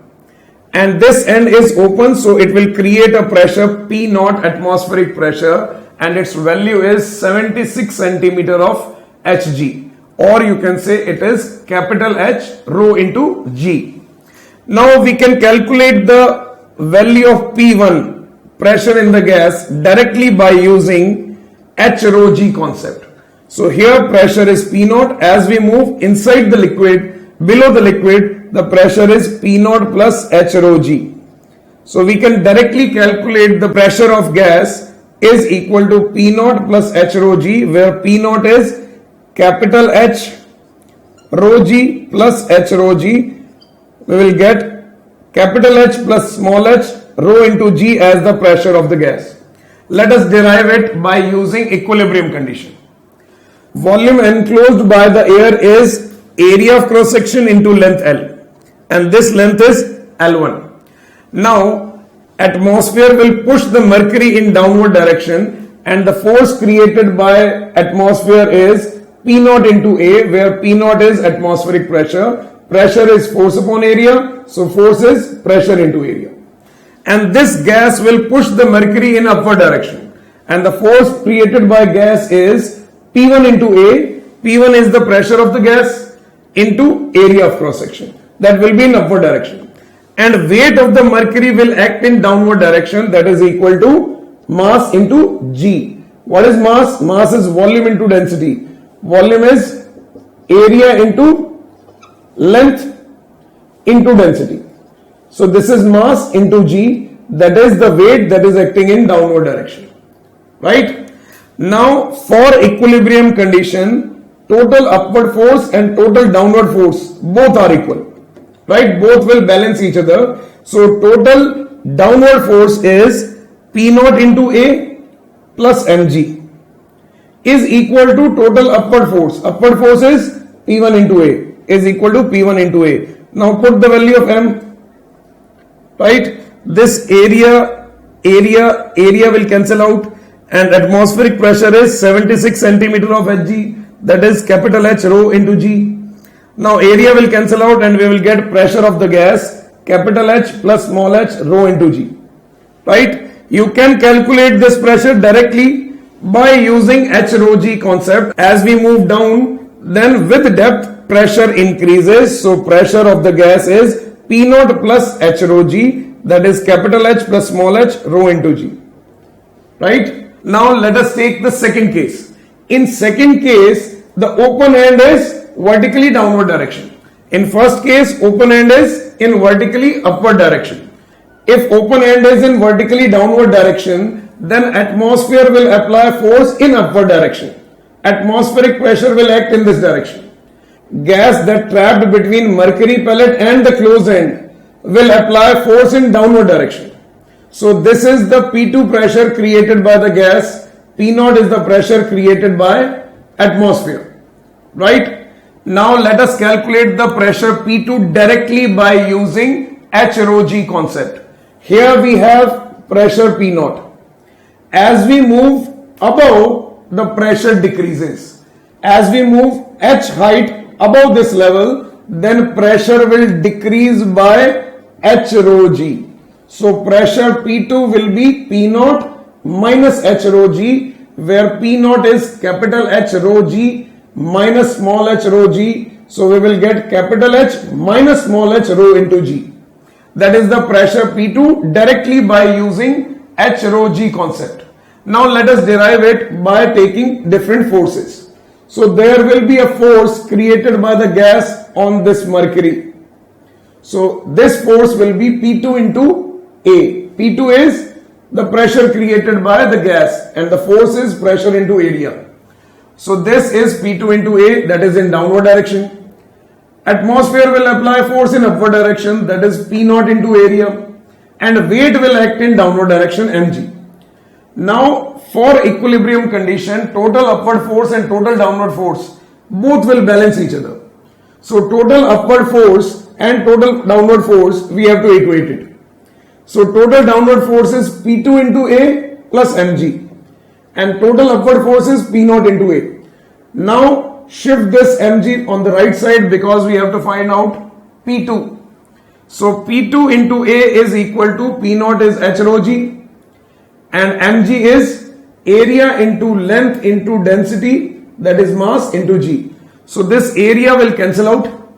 And this end is open, so it will create a pressure P naught, atmospheric pressure, and its value is 76 centimeter of Hg, or you can say it is capital H rho into G. Now we can calculate the value of P1, pressure in the gas, directly by using H rho G concept. So here pressure is P naught. As we move inside the liquid, below the liquid, the pressure is P naught plus H rho G. So we can directly calculate the pressure of gas is equal to P naught plus H rho G, where P naught is capital H rho G plus H rho G. We will get capital H plus small h rho into G as the pressure of the gas. Let us derive it by using equilibrium condition. Volume enclosed by the air is area of cross section into length L, and this length is L1. Now atmosphere will push the mercury in downward direction, and the force created by atmosphere is P naught into A, where P naught is atmospheric pressure. Pressure is force upon area, so force is pressure into area. And this gas will push the mercury in upward direction, and the force created by gas is P1 into A. P1 is the pressure of the gas into area of cross section, that will be in upward direction. And weight of the mercury will act in downward direction, that is equal to mass into G. What is mass? Mass is volume into density. Volume is area into length into density. So this is mass into G, that is the weight that is acting in downward direction, right? Now for equilibrium condition, total upward force and total downward force both are equal, right? Both will balance each other. So total downward force is P naught into A plus mg is equal to total upward force. Upward force is P1 into A is equal to P1 into A. Now put the value of m, right? This area will cancel out, and atmospheric pressure is 76 centimeter of Hg, that is capital H rho into G. Now area will cancel out, and we will get pressure of the gas capital H plus small h rho into G, right? You can calculate this pressure directly by using H rho G concept. As we move down, then with depth pressure increases, so pressure of the gas is P naught plus H rho G, that is capital H plus small h rho into G, right? Now let us take the second case. In second case, the open end is vertically downward direction. In first case, open end is in vertically upward direction. If open end is in vertically downward direction, then atmosphere will apply force in upward direction. Atmospheric pressure will act in this direction. Gas that trapped between mercury pellet and the closed end will apply force in downward direction. So this is the P2 pressure created by the gas. P0 is the pressure created by atmosphere, right? Now let us calculate the pressure P2 directly by using H rho G concept. Here we have pressure P0. As we move above, the pressure decreases. As we move H height above this level, then pressure will decrease by H rho G. So pressure P2 will be P0 minus H rho G, where P0 is capital H rho G minus small h rho G. So we will get capital H minus small h rho into G. That is the pressure P2 directly by using H rho G concept. Now let us derive it by taking different forces. So there will be a force created by the gas on this mercury. So this force will be P2 into A. P2 is the pressure created by the gas, and the force is pressure into area. So this is P2 into A, that is in downward direction. Atmosphere will apply force in upward direction, that is P0 into area, and weight will act in downward direction, mg. Now for equilibrium condition, total upward force and total downward force both will balance each other. So total upward force and total downward force, we have to equate it. So total downward force is P2 into A plus mg, and total upward force is P0 into A. Now shift this mg on the right side because we have to find out P2. So P2 into A is equal to P0 is h rho g, and mg is area into length into density, that is mass, into g. So this area will cancel out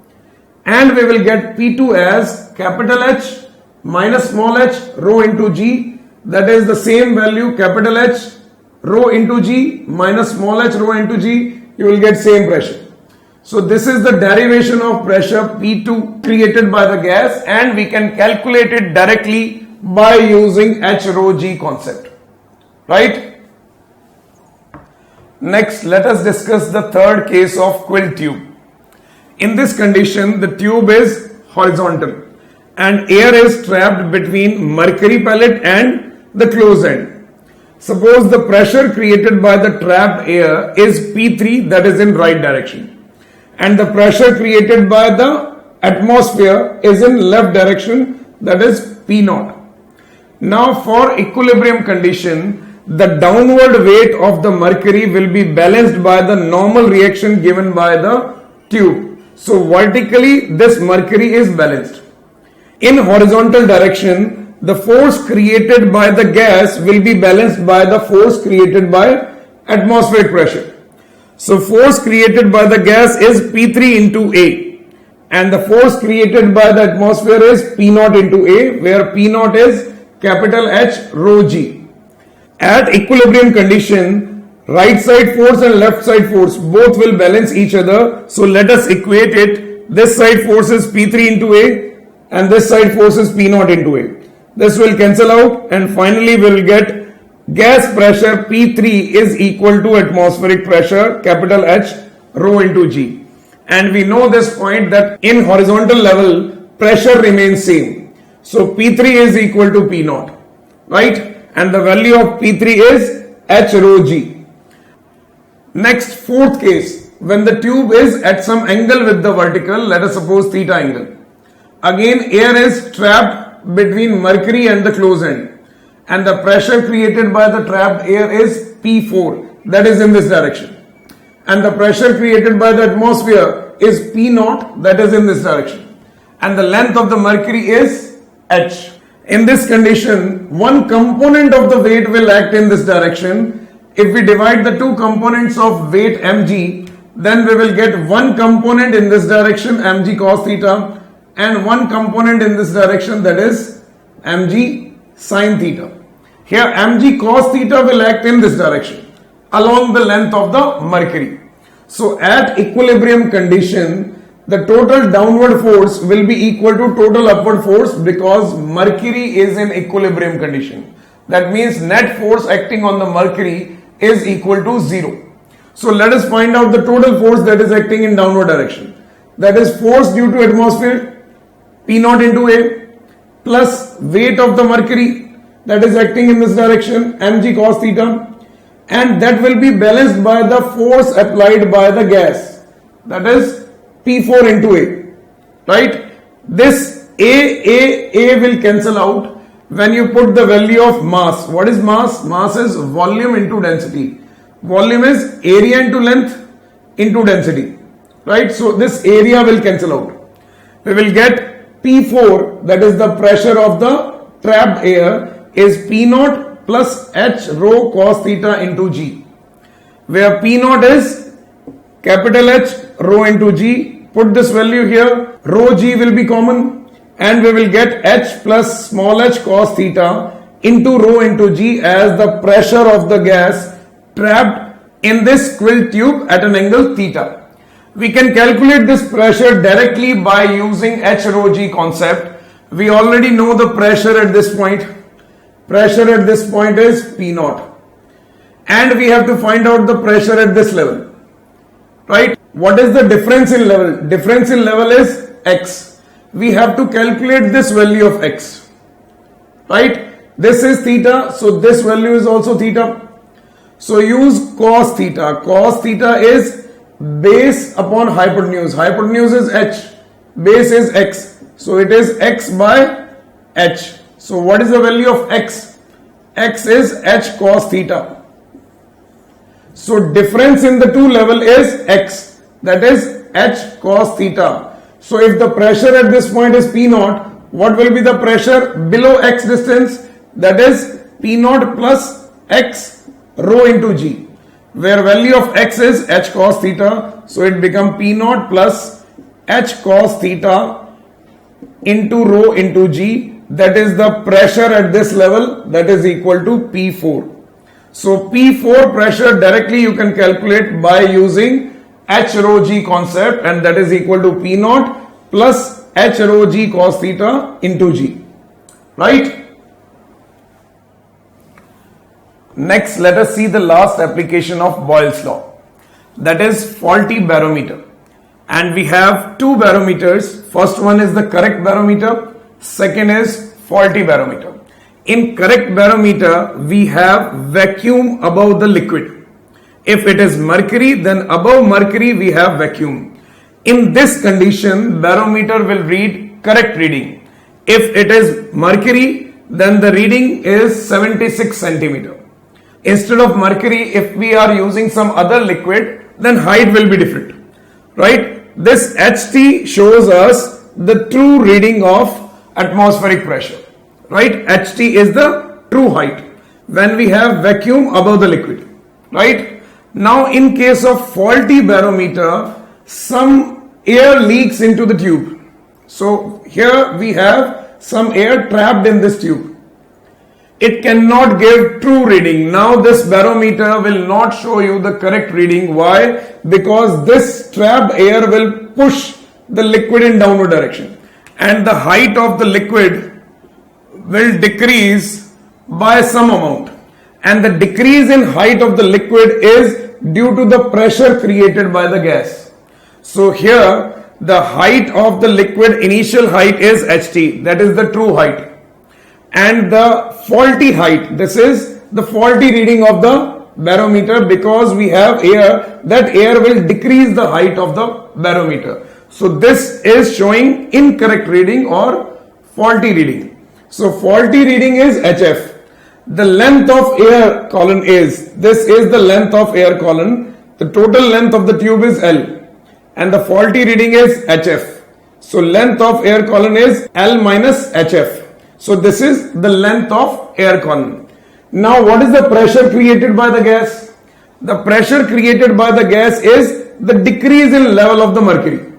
and we will get P2 as capital H minus small h rho into g, that is the same value, capital H rho into g minus small h rho into g, you will get same pressure. So this is the derivation of pressure P2 created by the gas, and we can calculate it directly by using h rho g concept, right? Next, let us discuss the third case of Quill tube. In this condition, the tube is horizontal and air is trapped between mercury pellet and the closed end. Suppose the pressure created by the trapped air is P3, that is in right direction, and the pressure created by the atmosphere is in left direction, that is P0. Now for equilibrium condition, the downward weight of the mercury will be balanced by the normal reaction given by the tube. So vertically this mercury is balanced. In horizontal direction, the force created by the gas will be balanced by the force created by atmospheric pressure. So force created by the gas is P3 into A, and the force created by the atmosphere is P0 into A, where P0 is capital H rho g. At equilibrium condition, right side force and left side force both will balance each other. So let us equate it. This side force is P3 into A and this side force is P0 into A. This will cancel out and finally we will get gas pressure P3 is equal to atmospheric pressure capital H rho into G. And we know this point that in horizontal level pressure remains same. So P3 is equal to P0, right? And the value of P3 is h rho g. Next, fourth case, when the tube is at some angle with the vertical, let us suppose theta angle. Again, air is trapped between mercury and the closed end, and the pressure created by the trapped air is P4, that is in this direction, and the pressure created by the atmosphere is P0, that is in this direction, and the length of the mercury is h. In this condition, one component of the weight will act in this direction. If we divide the two components of weight mg, then we will get one component in this direction, mg cos theta, and one component in this direction, that is mg sin theta. Here mg cos theta will act in this direction along the length of the mercury. So at equilibrium condition, the total downward force will be equal to total upward force because mercury is in equilibrium condition. That means net force acting on the mercury is equal to 0. So let us find out the total force that is acting in downward direction. That is force due to atmosphere P0 into A plus weight of the mercury that is acting in this direction mg cos theta, and that will be balanced by the force applied by the gas, that is P4 into A, right? This A will cancel out when you put the value of mass. What is mass? Mass is volume into density. Volume is area into length into density, right? So this area will cancel out. We will get P4, that is the pressure of the trapped air, is P0 plus H rho cos theta into G, where P0 is capital H rho into G. Put this value here, rho g will be common, and we will get h plus small h cos theta into rho into g as the pressure of the gas trapped in this Quill tube at an angle theta. We can calculate this pressure directly by using h rho g concept. We already know the pressure at this point. Pressure at this point is P0, and we have to find out the pressure at this level, right? What is the difference in level? Difference in level is x. We have to calculate this value of x, right? This is theta, so this value is also theta. So use cos theta. Cos theta is base upon hypotenuse. Hypotenuse is h, base is x. So it is x by h. So what is the value of x? X is h cos theta. So difference in the two level is x, that is h cos theta. So if the pressure at this point is P naught, what will be the pressure below x distance? That is P naught plus x rho into g, where value of x is h cos theta. So it becomes P naught plus h cos theta into rho into g. That is the pressure at this level, that is equal to P4. So P4 pressure directly you can calculate by using h rho g concept, and that is equal to P naught plus h rho g cos theta into g, right? Next, let us see the last application of Boyle's law, that is faulty barometer. And we have two barometers. First one is the correct barometer, second is faulty barometer. In correct barometer, we have vacuum above the liquid. If it is mercury, then above mercury we have vacuum. In this condition, barometer will read correct reading. If it is mercury, then the reading is 76 centimeter. Instead of mercury, if we are using some other liquid, then height will be different, right? This HT shows us the true reading of atmospheric pressure, right? HT is the true height when we have vacuum above the liquid, right? Now in case of faulty barometer, some air leaks into the tube. So here we have some air trapped in this tube. It cannot give true reading. Now this barometer will not show you the correct reading. Why? Because this trapped air will push the liquid in downward direction, and the height of the liquid will decrease by some amount, and the decrease in height of the liquid is due to the pressure created by the gas. So here the height of the liquid, initial height is HT, that is the true height. And the faulty height, this is the faulty reading of the barometer, because we have air, that air will decrease the height of the barometer. So this is showing incorrect reading or faulty reading. So faulty reading is HF. The length of air column is, this is the length of air column. The total length of the tube is L, and the faulty reading is HF. So length of air column is L minus HF. So this is the length of air column. Now what is the pressure created by the gas? The pressure created by the gas is the decrease in level of the mercury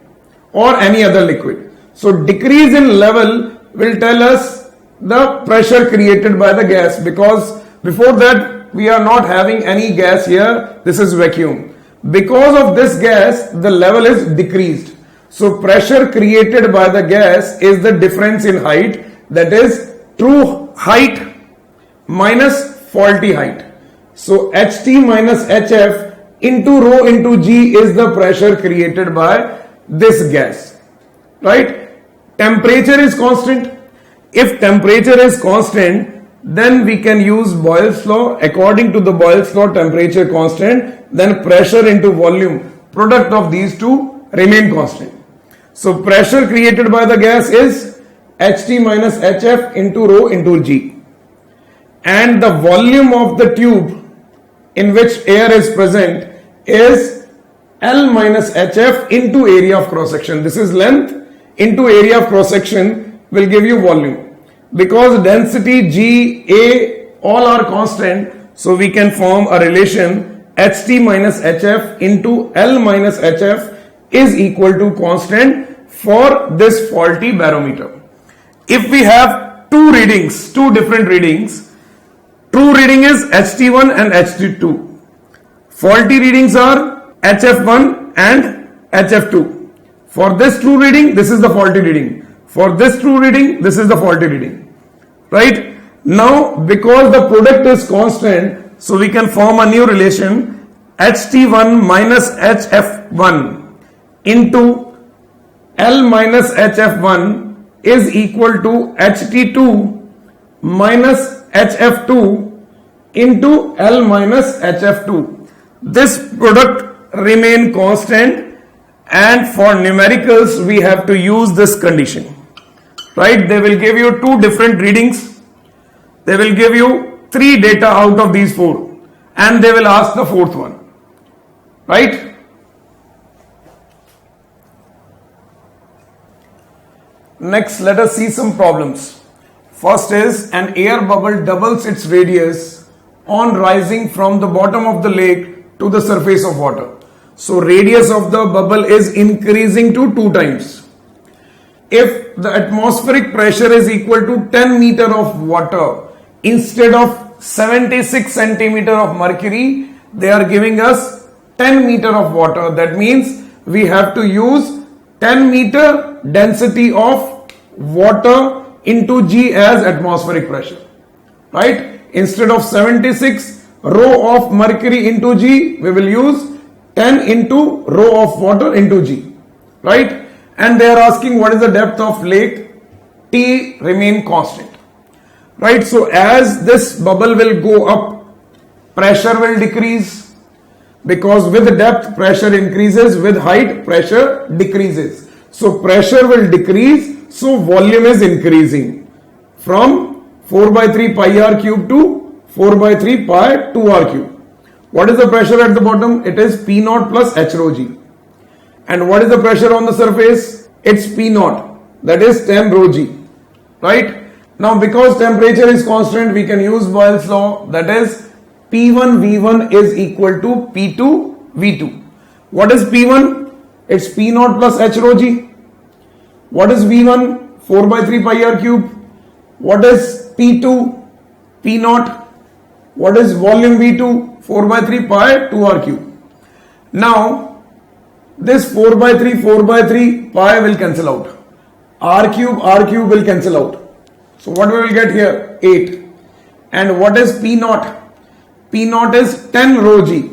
or any other liquid. So decrease in level will tell us the pressure created by the gas, because before that we are not having any gas here. This is vacuum. Because of this gas, the level is decreased. So pressure created by the gas is the difference in height, that is true height minus faulty height. So HT minus HF into rho into G is the pressure created by this gas, right? Temperature is constant. If temperature is constant, then we can use Boyle's law. According to the Boyle's law, temperature constant, then pressure into volume, product of these two remain constant. So pressure created by the gas is HT minus HF into rho into G, and the volume of the tube in which air is present is L minus HF into area of cross section. This is length into area of cross section will give you volume. Because density G, A all are constant, so we can form a relation HT minus HF into L minus HF is equal to constant for this faulty barometer. If we have two readings, two different readings, true reading is HT1 and HT2. Faulty readings are HF1 and HF2. For this true reading, this is the faulty reading. For this true reading, this is the faulty reading. Right? Now, because the product is constant, so we can form a new relation HT1 minus HF1 into L minus HF1 is equal to HT2 minus HF2 into L minus HF2. This product remain constant, and for numericals we have to use this condition, right? They will give you two different readings. They will give you three data out of these four, and they will ask the fourth one, right? Next, let us see some problems. First is, an air bubble doubles its radius on rising from the bottom of the lake to the surface of water. So radius of the bubble is increasing to 2 times. If the atmospheric pressure is equal to 10 meter of water instead of 76 centimeter of mercury, they are giving us 10 meter of water. That means we have to use 10 meter density of water into G as atmospheric pressure, right? Instead of 76 rho of mercury into G, we will use 10 into rho of water into G, right? And they are asking what is the depth of lake. T remain constant, right? So as this bubble will go up, pressure will decrease, because with depth pressure increases, with height pressure decreases. So pressure will decrease, so volume is increasing from 4 by 3 pi r cube to 4 by 3 pi 2 r cube. What is the pressure at the bottom? It is P naught plus H rho G. And what is the pressure on the surface? It's P naught, that is 10 rho G, right? Now because temperature is constant, we can use Boyle's law, that is P1 V1 is equal to P2 V2. What is P1? It's P naught plus H rho G. What is V1? 4 by 3 pi r cube. What is P2? P naught. What is volume V2? 4 by 3 pi 2 r cube. Now this 4 by 3 pi will cancel out. R cube will cancel out. So what we will get here? 8. And what is P naught? P naught is 10 rho G.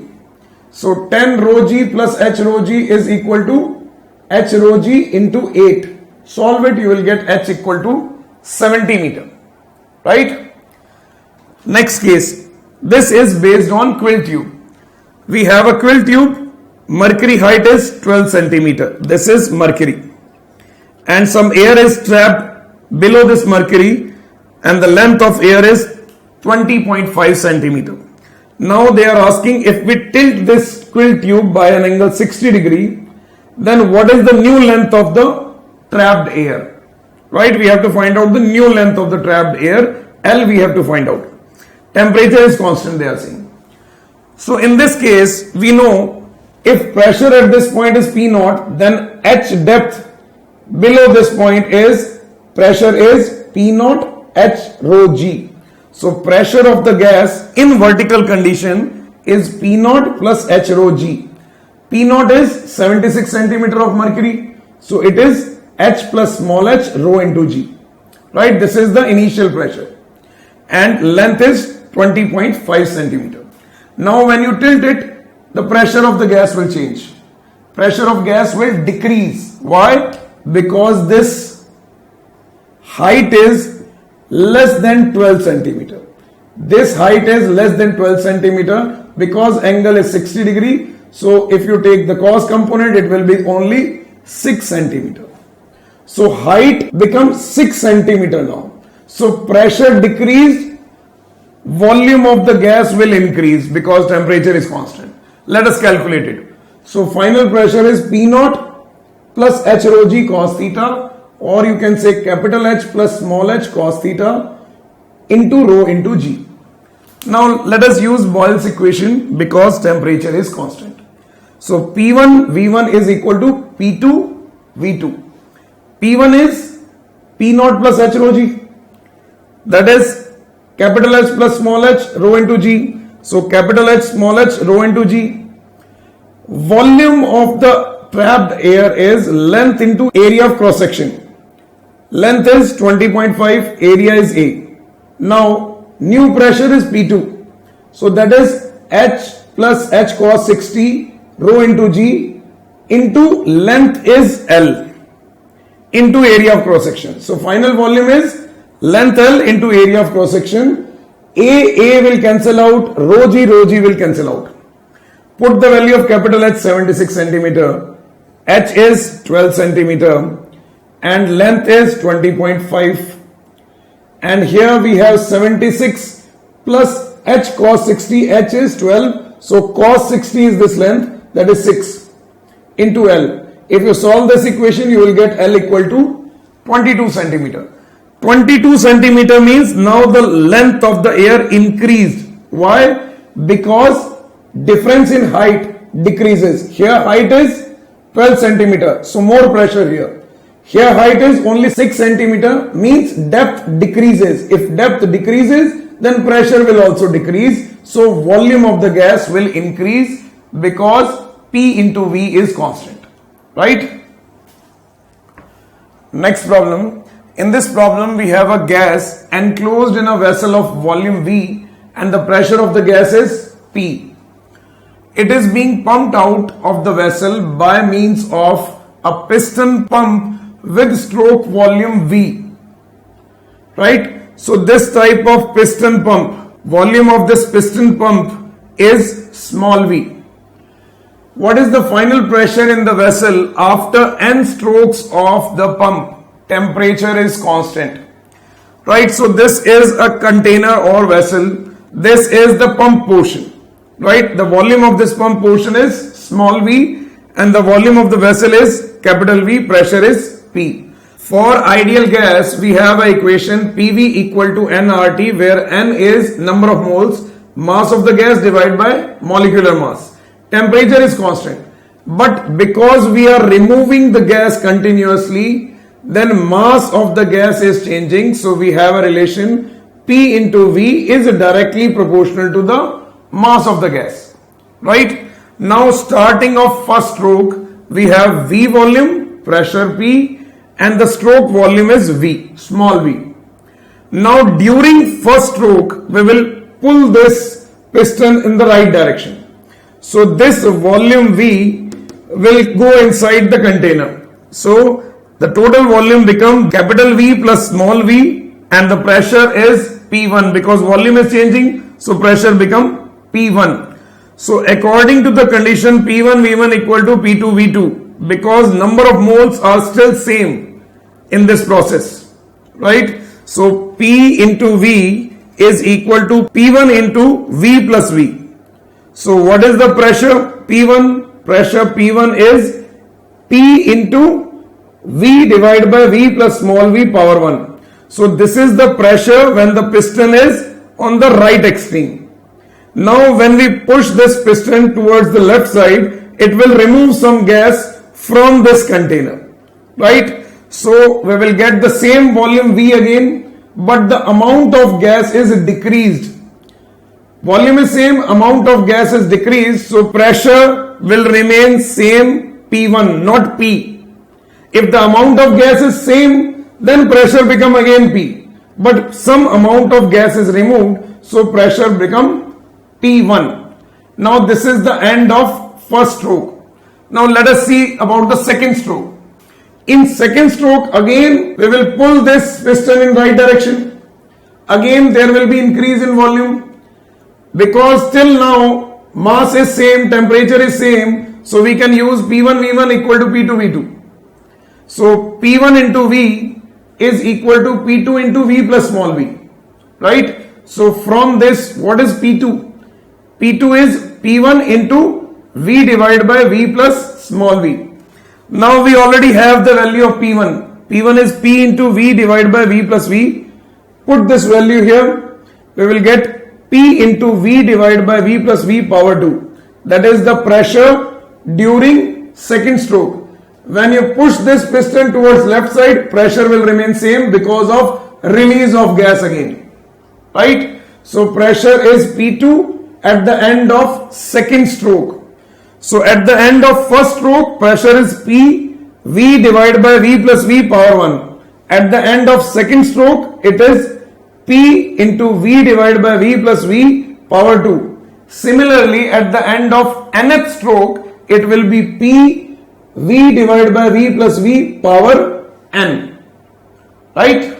So 10 rho G plus H rho G is equal to H rho G into 8. Solve it, you will get H equal to 70 meter, right? Next case, this is based on quill tube. We have a quill tube, mercury height is 12 centimeter. This is mercury. And some air is trapped below this mercury, and the length of air is 20.5 centimeter. Now they are asking, if we tilt this quill tube by an angle 60 degree, then what is the new length of the trapped air, right? We have to find out the new length of the trapped air. L we have to find out. Temperature is constant, they are saying. So in this case, we know if pressure at this point is P naught, then H depth below this point is, pressure is P naught H rho G. So pressure of the gas in vertical condition is P naught plus H rho G. P naught is 76 centimeter of mercury. So it is H plus small h rho into G, right? This is the initial pressure, and length is 20.5 centimeter. Now when you tilt it, the pressure of the gas will change. Pressure of gas will decrease. Why? Because this height is less than 12 centimeter. This height is less than 12 centimeter because angle is 60 degree. So if you take the cos component, it will be only 6 centimeter. So height becomes 6 centimeter now. So pressure decreased, volume of the gas will increase because temperature is constant. Let us calculate it. So final pressure is P naught plus H rho G cos theta, or you can say capital H plus small h cos theta into rho into G. Now let us use Boyle's equation because temperature is constant. So P1 V1 is equal to P2 V2. P1 is P naught plus H rho G, that is capital H plus small h rho into G. So capital H small h rho into G. Volume of the trapped air is length into area of cross section. Length is 20.5, area is A. Now new pressure is P2. So that is H plus H cos 60 rho into G into length is L into area of cross section. So final volume is length L into area of cross section. A will cancel out, rho G will cancel out. Put the value of capital H 76 centimeter, H is 12 centimeter and length is 20.5, and here we have 76 plus H cos 60, H is 12, so cos 60 is this length, that is 6 into L. If you solve this equation, you will get L equal to 22 centimeter. 22 centimeter means now the length of the air increased. Why? Because difference in height decreases. Here height is 12 centimeter, so more pressure here. Here height is only 6 centimeter, means depth decreases. If depth decreases, then pressure will also decrease. So volume of the gas will increase because P into V is constant. Right? Next problem. In this problem, we have a gas enclosed in a vessel of volume V and the pressure of the gas is P. It is being pumped out of the vessel by means of a piston pump with stroke volume V. Right? So this type of piston pump, volume of this piston pump is small v. What is the final pressure in the vessel after n strokes of the pump? Temperature is constant. Right? So this is a container or vessel. This is the pump portion. Right? The volume of this pump portion is small v and the volume of the vessel is capital V, pressure is P. For ideal gas, we have an equation PV equal to nRT, where n is number of moles, mass of the gas divided by molecular mass. Temperature is constant. But because we are removing the gas continuously, then mass of the gas is changing. So we have a relation P into V is directly proportional to the mass of the gas. Right? Now starting off first stroke, we have V volume, pressure P, and the stroke volume is V, small v. Now during first stroke, we will pull this piston in the right direction. So this volume V will go inside the container. So the total volume becomes capital V plus small v and the pressure is P1 because volume is changing. So pressure become P1. So according to the condition P1 V1 equal to P2 V2, because number of moles are still same in this process, right? So P into V is equal to P1 into V plus V. So what is the pressure? P1, pressure P1 is P into V divided by V plus small v power 1. So this is the pressure when the piston is on the right extreme. Now when we push this piston towards the left side, it will remove some gas from this container, right? So we will get the same volume V again, but the amount of gas is decreased. Volume is same, amount of gas is decreased, so pressure will remain same P1, not P. If the amount of gas is same, then pressure become again P. But some amount of gas is removed, so pressure become P1. Now this is the end of first stroke. Now let us see about the second stroke. In second stroke, again we will pull this piston in right direction. Again there will be increase in volume. Because till now mass is same, temperature is same, so we can use P1 V1 equal to P2 V2. So P1 into V is equal to P2 into V plus small v. Right? So from this, what is P2? P2 is P1 into V divided by V plus small v. Now we already have the value of P1. P1 is P into V divided by V plus V. Put this value here. We will get P into V divided by V plus V power 2. That is the pressure during second stroke. When you push this piston towards left side, pressure will remain same because of release of gas again. Right? So pressure is P2 at the end of second stroke. So at the end of first stroke, pressure is P, V divided by V plus V power 1. At the end of second stroke, it is P into V divided by V plus V power 2. Similarly, at the end of nth stroke, it will be P, V divided by V plus V power n. Right?